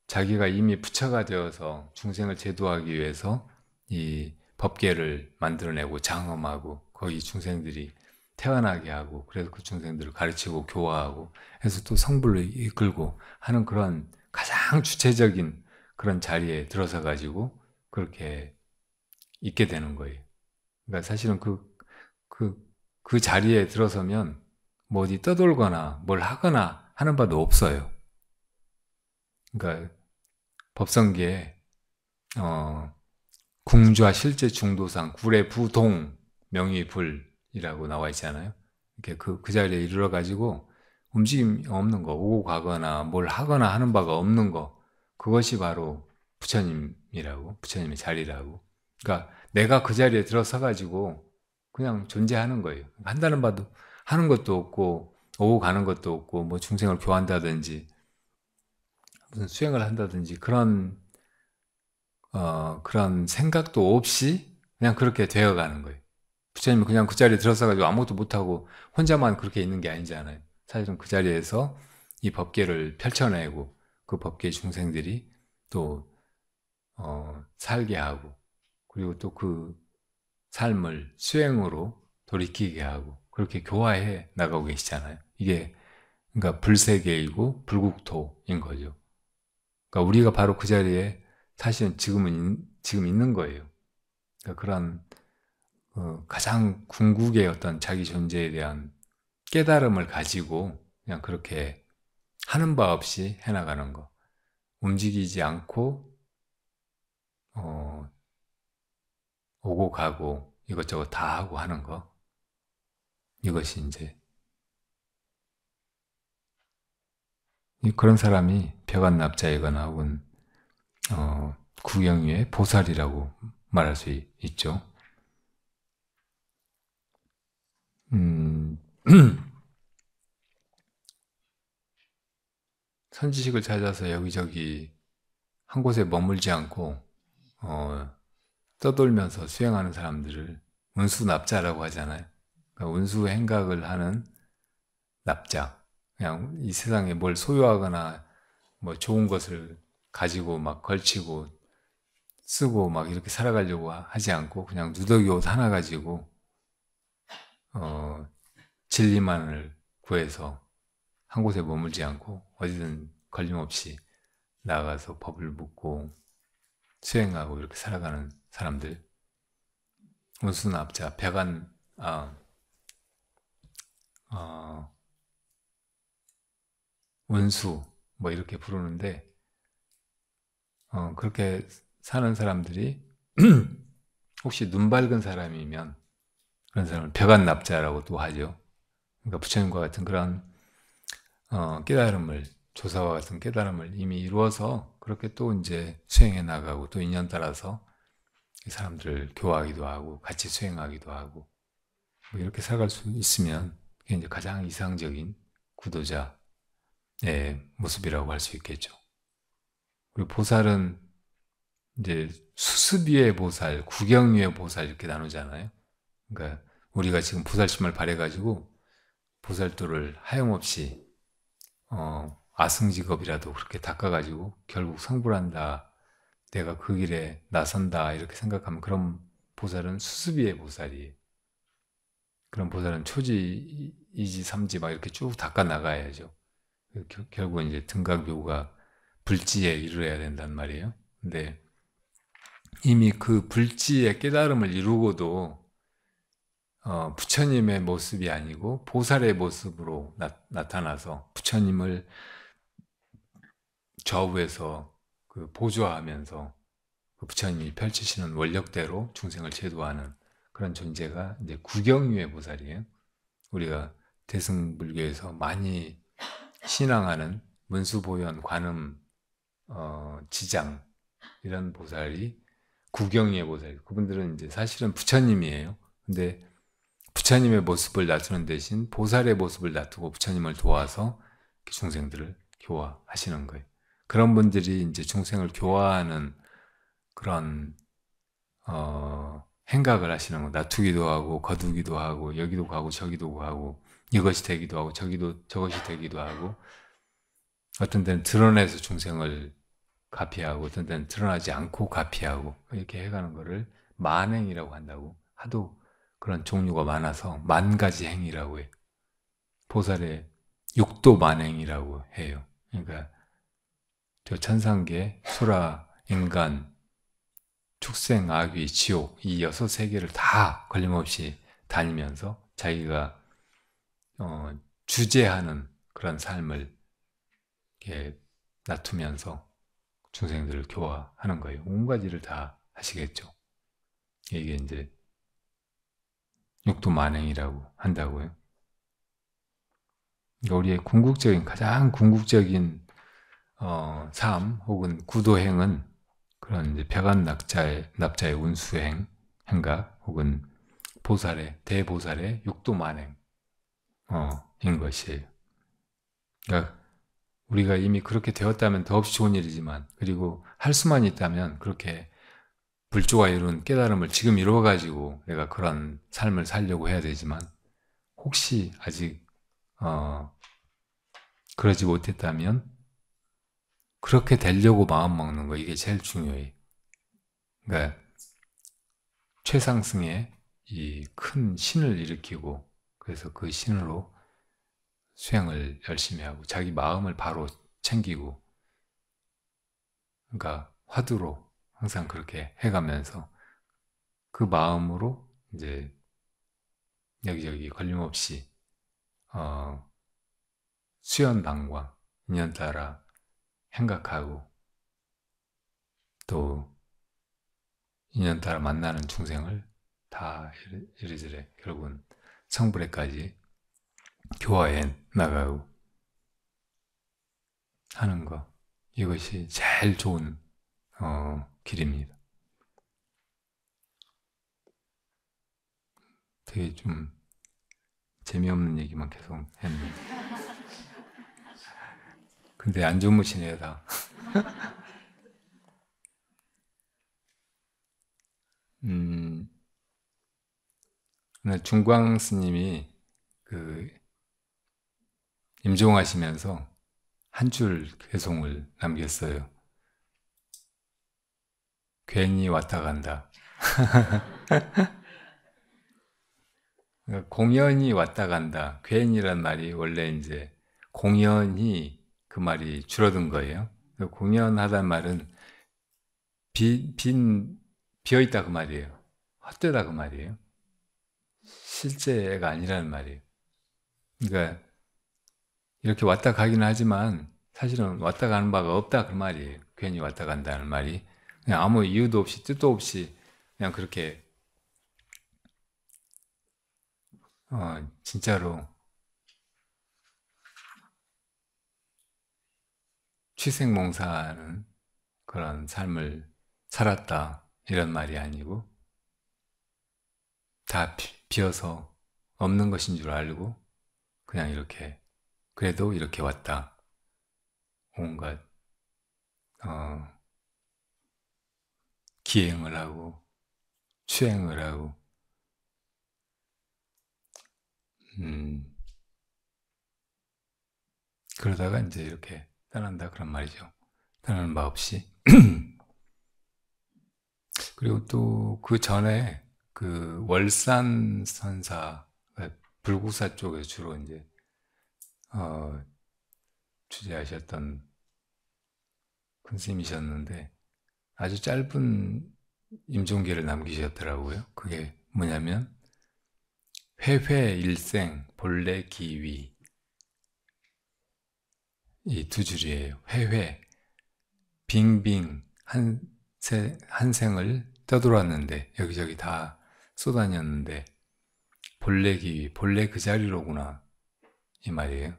자기가 이미 부처가 되어서 중생을 제도하기 위해서 이 법계를 만들어내고 장엄하고 거기 중생들이 태어나게 하고 그래서 그 중생들을 가르치고 교화하고 해서 또 성불을 이끌고 하는 그런 가장 주체적인 그런 자리에 들어서 가지고 그렇게 있게 되는 거예요. 그러니까 사실은 그 자리에 들어서면 뭐 어디 떠돌거나 뭘 하거나 하는 바도 없어요. 그러니까 법성계에 궁좌 실제 중도상 굴의 부동 명의불이라고 나와 있잖아요. 이렇게 그 자리에 이르러 가지고 움직임이 없는 거, 오고 가거나 뭘 하거나 하는 바가 없는 거, 그것이 바로 부처님이라고, 부처님의 자리라고. 그러니까 내가 그 자리에 들어서 가지고 그냥 존재하는 거예요. 한다는 바도 하는 것도 없고 오고 가는 것도 없고 뭐 중생을 교환한다든지 무슨 수행을 한다든지 그런 생각도 없이 그냥 그렇게 되어가는 거예요. 부처님은 그냥 그 자리에 들어서가지고 아무것도 못하고 혼자만 그렇게 있는 게 아니잖아요. 사실은 그 자리에서 이 법계를 펼쳐내고 그 법계 중생들이 또 살게 하고 그리고 또 그 삶을 수행으로 돌이키게 하고 그렇게 교화해 나가고 계시잖아요. 이게 그러니까 불세계이고 불국토인 거죠. 그러니까 우리가 바로 그 자리에 사실은 지금 있는 거예요. 그러니까 그런 가장 궁극의 어떤 자기 존재에 대한 깨달음을 가지고 그냥 그렇게 하는 바 없이 해나가는 거. 움직이지 않고 오고 가고 이것저것 다 하고 하는 거. 이것이 이제 그런 사람이 벼간납자이거나 혹은 구경위의 보살이라고 말할 수 있죠. 선지식을 찾아서 여기저기 한 곳에 머물지 않고 떠돌면서 수행하는 사람들을 운수납자라고 하잖아요. 그러니까 운수 행각을 하는 납자. 그냥 이 세상에 뭘 소유하거나 뭐 좋은 것을 가지고 막 걸치고 쓰고 막 이렇게 살아가려고 하지 않고 그냥 누더기 옷 하나 가지고 진리만을 구해서 한 곳에 머물지 않고 어디든 걸림없이 나가서 법을 묻고 수행하고 이렇게 살아가는 사람들. 운수납자, 운수 뭐 이렇게 부르는데 그렇게 사는 사람들이 혹시 눈 밝은 사람이면 그런 사람을 벼간납자라고 또 하죠. 그러니까 부처님과 같은 그런 깨달음을 조사와 같은 깨달음을 이미 이루어서 그렇게 또 이제 수행해 나가고 또 인연 따라서 사람들을 교화하기도 하고 같이 수행하기도 하고 뭐 이렇게 살아갈 수 있으면 그게 이제 가장 이상적인 구도자의 모습이라고 할 수 있겠죠. 그리고 보살은 이제 수습위의 보살, 구경위의 보살 이렇게 나누잖아요. 그러니까 우리가 지금 보살심을 발해가지고 보살도를 하염없이 아승직업이라도 그렇게 닦아가지고 결국 성불한다. 내가 그 길에 나선다. 이렇게 생각하면 그런 보살은 수습위의 보살이에요. 그런 보살은 초지, 이지, 삼지 막 이렇게 쭉 닦아 나가야죠. 결국은 이제 등각묘가 불지에 이르러야 된단 말이에요. 근데 이미 그 불지의 깨달음을 이루고도 부처님의 모습이 아니고 보살의 모습으로 나타나서 부처님을 좌우에서 그 보조하면서 그 부처님이 펼치시는 원력대로 중생을 제도하는 그런 존재가 이제 구경유의 보살이에요. 우리가 대승불교에서 많이 신앙하는 문수보현, 관음, 지장 이런 보살이 구경유의 보살. 그분들은 이제 사실은 부처님이에요. 근데 부처님의 모습을 놔두는 대신 보살의 모습을 놔두고 부처님을 도와서 중생들을 교화하시는 거예요. 그런 분들이 이제 중생을 교화하는 그런 행각을 하시는 거. 놔두기도 하고 거두기도 하고 여기도 가고 저기도 가고 이것이 되기도 하고 저것이 되기도 하고 어떤 때는 드러내서 중생을 가피하고 어떤 때는 드러나지 않고 가피하고 이렇게 해가는 거를 만행이라고 한다고. 하도 그런 종류가 많아서 만가지 행이라고 해요. 보살의 육도 만행이라고 해요. 그러니까 저 천상계, 수라, 인간, 축생, 악귀, 지옥 이 6세계를 다 걸림없이 다니면서 자기가 주재하는 그런 삶을 이렇게 놔두면서 중생들을 교화하는 거예요. 온 가지를 다 하시겠죠. 이게 이제 육도 만행이라고 한다고요. 그러니까 우리의 가장 궁극적인 삶 혹은 구도행은 그런 이제 납자의 운수행 행각 혹은 대보살의 육도만행 인 것이에요. 그러니까 우리가 이미 그렇게 되었다면 더없이 좋은 일이지만, 그리고 할 수만 있다면 그렇게 불조가 이룬 깨달음을 지금 이루어가지고 내가 그런 삶을 살려고 해야 되지만, 혹시 아직 그러지 못했다면 그렇게 되려고 마음 먹는 거, 이게 제일 중요해요. 그러니까 최상승의 이 큰 신을 일으키고, 그래서 그 신으로 수행을 열심히 하고 자기 마음을 바로 챙기고, 그러니까 화두로 항상 그렇게 해가면서 그 마음으로 이제 여기저기 걸림없이 수연방광 인연 따라 행각하고, 또 인연 따라 만나는 중생을 다 이리저리 결국은 성불에까지 교화해 나가고 하는 거, 이것이 제일 좋은 길입니다. 되게 좀 재미없는 얘기만 계속 했는데, 근데 안 주무시네요 다. 음, 중광 스님이 그 임종하시면서 한 줄 개송을 남겼어요. 괜히 왔다 간다. 그러니까 공연히 왔다 간다. 괜히란 말이 원래 이제 공연히 그 말이 줄어든 거예요. 공연하다는 말은 비어있다 그 말이에요. 헛되다 그 말이에요. 실제가 아니라는 말이에요. 그러니까 이렇게 왔다 가기는 하지만 사실은 왔다 가는 바가 없다 그 말이에요. 괜히 왔다 간다는 말이 그냥 아무 이유도 없이 뜻도 없이 그냥 그렇게 진짜로 취생몽사하는 그런 삶을 살았다 이런 말이 아니고, 다 비어서 없는 것인 줄 알고 그냥 이렇게, 그래도 이렇게 왔다. 온갖 어, 기행을 하고 추행을 하고 음, 그러다가 이제 이렇게 떠난다 그런 말이죠. 떠나는 바 없이. 그리고 또 그 전에 그 월산 선사, 불국사 쪽에 주로 이제 주재하셨던 큰 스님이셨는데, 아주 짧은 임종기를 남기셨더라고요. 그게 뭐냐면 회회일생 본래 기위, 이 두 줄이에요. 회회, 빙빙 한 생을 떠돌았는데 여기저기 다 쏘다녔는데 본래 기위, 본래 그 자리로구나 이 말이에요.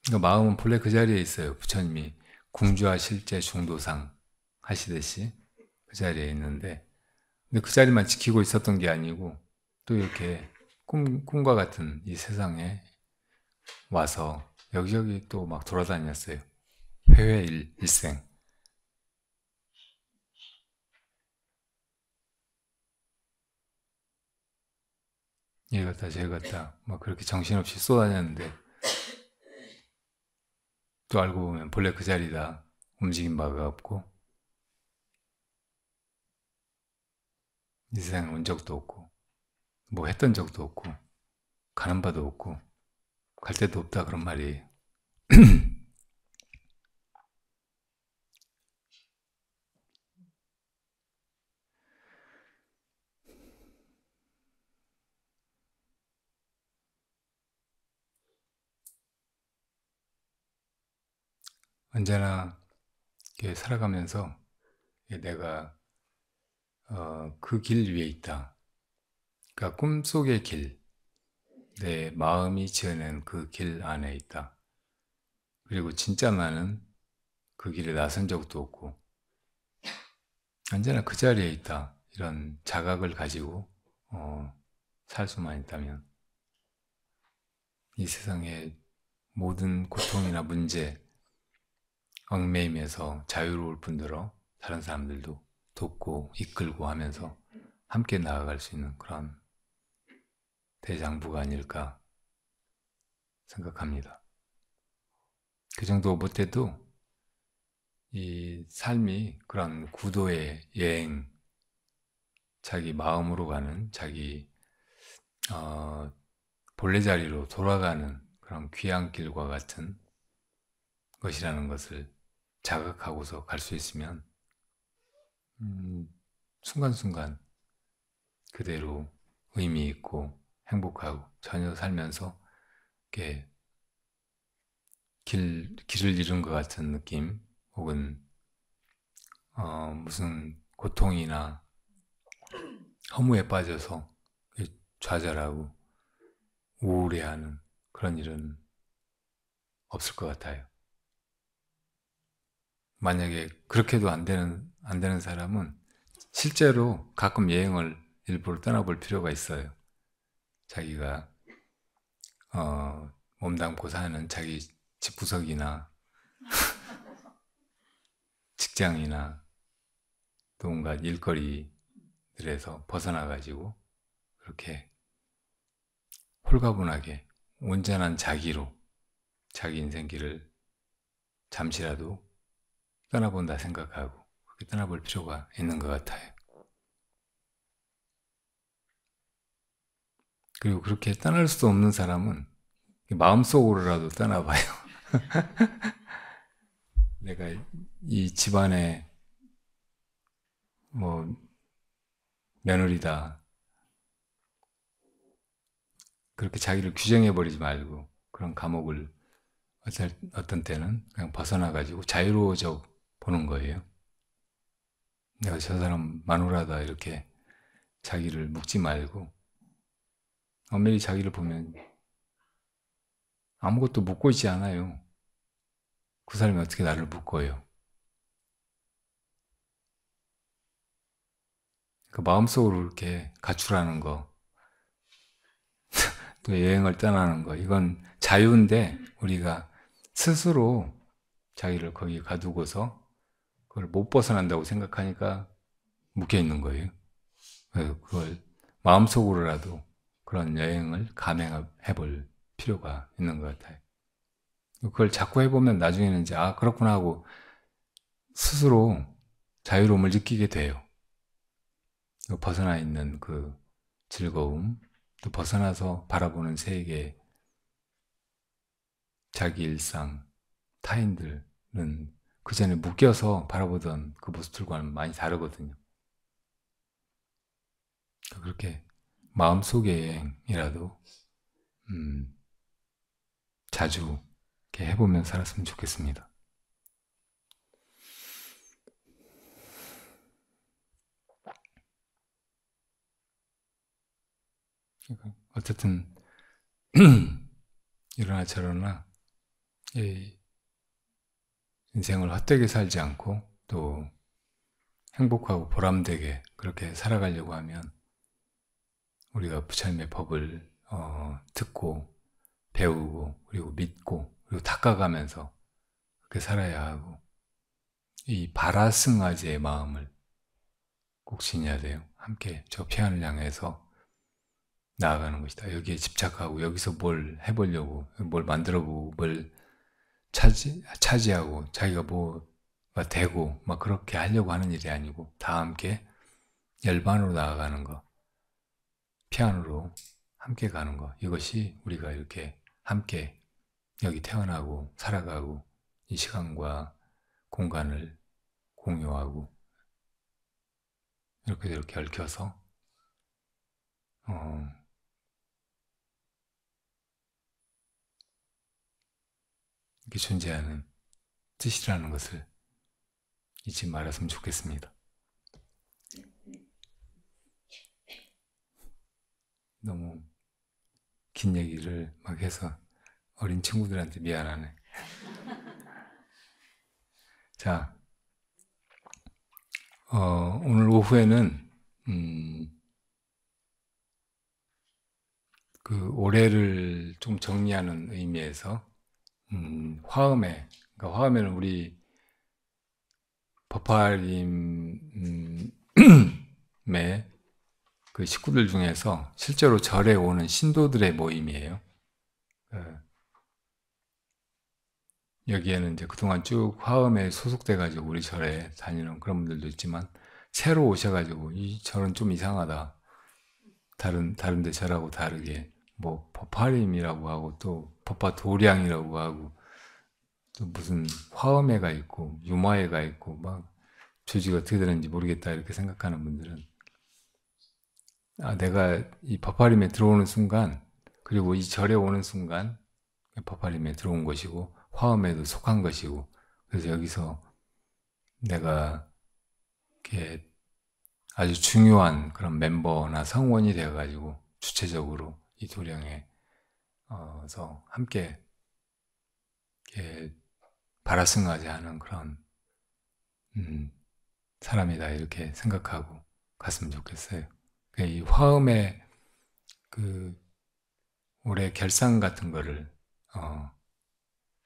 그러니까 마음은 본래 그 자리에 있어요. 부처님이 궁주와 실제 중도상 하시듯이 그 자리에 있는데, 근데 그 자리만 지키고 있었던 게 아니고 또 이렇게 꿈과 같은 이 세상에 와서 여기저기 또 막 돌아다녔어요. 회회일생. 얘 같다 쟤 같다 막 그렇게 정신없이 쏘다녔는데, 또 알고 보면 본래 그 자리다. 움직인 바가 없고 이 세상에 온 적도 없고 뭐 했던 적도 없고 가는 바도 없고 갈 데도 없다 그런 말이에요. 언제나 이렇게 살아가면서 내가 그 길 위에 있다. 그러니까 꿈속의 길, 내 마음이 지어낸 그 길 안에 있다. 그리고 진짜 나는 그 길에 나선 적도 없고 언제나 그 자리에 있다. 이런 자각을 가지고 살 수만 있다면 이 세상의 모든 고통이나 문제, 얽매임에서 자유로울 뿐더러 다른 사람들도 돕고 이끌고 하면서 함께 나아갈 수 있는 그런 대장부가 아닐까 생각합니다. 그 정도 못해도 이 삶이 그런 구도의 여행, 자기 마음으로 가는, 자기 본래 자리로 돌아가는 그런 귀향길과 같은 것이라는 것을 자각하고서 갈 수 있으면 순간순간 그대로 의미 있고 행복하고 전혀 살면서 이렇게 길을 잃은 것 같은 느낌 혹은 무슨 고통이나 허무에 빠져서 좌절하고 우울해하는 그런 일은 없을 것 같아요. 만약에 그렇게도 안 되는 사람은 실제로 가끔 여행을 일부러 떠나볼 필요가 있어요. 자기가 몸담고 사는 자기 집구석이나 직장이나 또 뭔가 일거리들에서 벗어나가지고 그렇게 홀가분하게 온전한 자기로 자기 인생길을 잠시라도 떠나본다 생각하고 그렇게 떠나볼 필요가 있는 것 같아요. 그리고 그렇게 떠날 수 없는 사람은 마음속으로라도 떠나봐요. 내가 이 집안의 뭐 며느리다 그렇게 자기를 규정해버리지 말고 그런 감옥을 어떤 때는 그냥 벗어나가지고 자유로워져 보는 거예요. 내가 저 사람 마누라다 이렇게 자기를 묶지 말고 엄밀히 자기를 보면 아무것도 묶고 있지 않아요. 그 사람이 어떻게 나를 묶어요? 그 마음속으로 이렇게 가출하는 거, 또 여행을 떠나는 거, 이건 자유인데 우리가 스스로 자기를 거기 가두고서 그걸 못 벗어난다고 생각하니까 묶여 있는 거예요. 그래서 그걸 마음속으로라도 그런 여행을 감행해 볼 필요가 있는 것 같아요. 그걸 자꾸 해보면 나중에는 이제 그렇구나 하고 스스로 자유로움을 느끼게 돼요. 벗어나 있는 그 즐거움, 또 벗어나서 바라보는 세계, 자기 일상, 타인들은 그 전에 묶여서 바라보던 그 모습들과는 많이 다르거든요. 그렇게 마음속의 여행이라도 자주 이렇게 해보면 살았으면 좋겠습니다. 어쨌든 이러나 저러나 인생을 헛되게 살지 않고 또 행복하고 보람되게 그렇게 살아가려고 하면 우리가 부처님의 법을 듣고 배우고 그리고 믿고 그리고 닦아가면서 그렇게 살아야 하고 이 바라승아지의 마음을 꼭 지녀야 돼요. 함께 저 피안을 향해서 나아가는 것이다. 여기에 집착하고 여기서 뭘 해보려고 뭘 만들어보고 뭘 차지하고 자기가 뭐가 되고 막 그렇게 하려고 하는 일이 아니고 다 함께 열반으로 나아가는 거, 피안으로 함께 가는 거, 이것이 우리가 이렇게 함께 여기 태어나고 살아가고 이 시간과 공간을 공유하고 이렇게 얽혀서 이렇게 존재하는 뜻이라는 것을 잊지 말았으면 좋겠습니다. 너무 긴 얘기를 막 해서 어린 친구들한테 미안하네. 자, 오늘 오후에는 그 올해를 좀 정리하는 의미에서 화음회, 그러니까 화음회는 우리 버파림의 그 식구들 중에서 실제로 절에 오는 신도들의 모임이에요. 여기에는 이제 그동안 쭉 화음에 소속돼가지고 우리 절에 다니는 그런 분들도 있지만, 새로 오셔가지고 이 절은 좀 이상하다. 다른 데 절하고 다르게 뭐 버파림이라고 하고 또 버파도량이라고 하고 또 무슨 화음회가 있고 유마회가 있고 막 조직이 어떻게 되는지 모르겠다 이렇게 생각하는 분들은, 내가 이 버파림에 들어오는 순간, 그리고 이 절에 오는 순간 버파림에 들어온 것이고 화음에도 속한 것이고, 그래서 여기서 내가 이렇게 아주 중요한 그런 멤버나 성원이 되어가지고 주체적으로 이 도량에서 함께 이렇게 바라승하지 하는 그런 사람이다 이렇게 생각하고 갔으면 좋겠어요. 이 화음의 그 올해 결산 같은 거를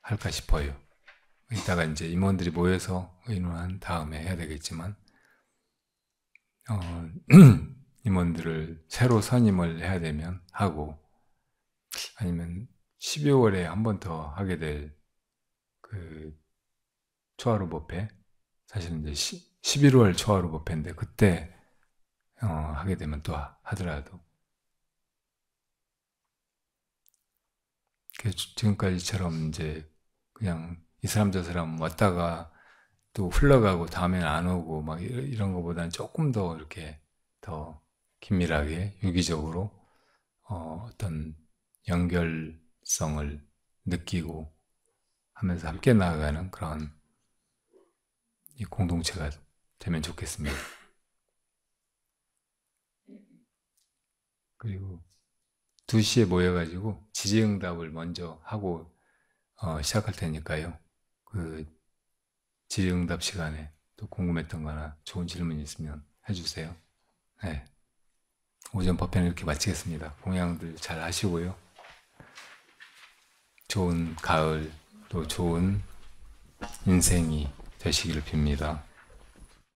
할까 싶어요. 이따가 이제 임원들이 모여서 의논한 다음에 해야 되겠지만, 임원들을 새로 선임을 해야 되면 하고, 아니면 12월에 한 번 더 하게 될 그 초하루 법회, 사실은 이제 11월 초하루 법회인데 그때 하게 되면 또 하더라도, 지금까지처럼 이제 그냥 이 사람 저 사람 왔다가 또 흘러가고 다음에는 안 오고 막 이런 것보다는 조금 더 이렇게 더 긴밀하게 유기적으로 어떤 연결성을 느끼고 하면서 함께 나아가는 그런 이 공동체가 되면 좋겠습니다. 그리고 2시에 모여가지고 질의응답을 먼저 하고 시작할 테니까요. 그 질의응답 시간에 또 궁금했던 거나 좋은 질문 있으면 해주세요. 네. 오전 법회는 이렇게 마치겠습니다. 공양들 잘 하시고요. 좋은 가을, 또 좋은 인생이 되시기를 빕니다.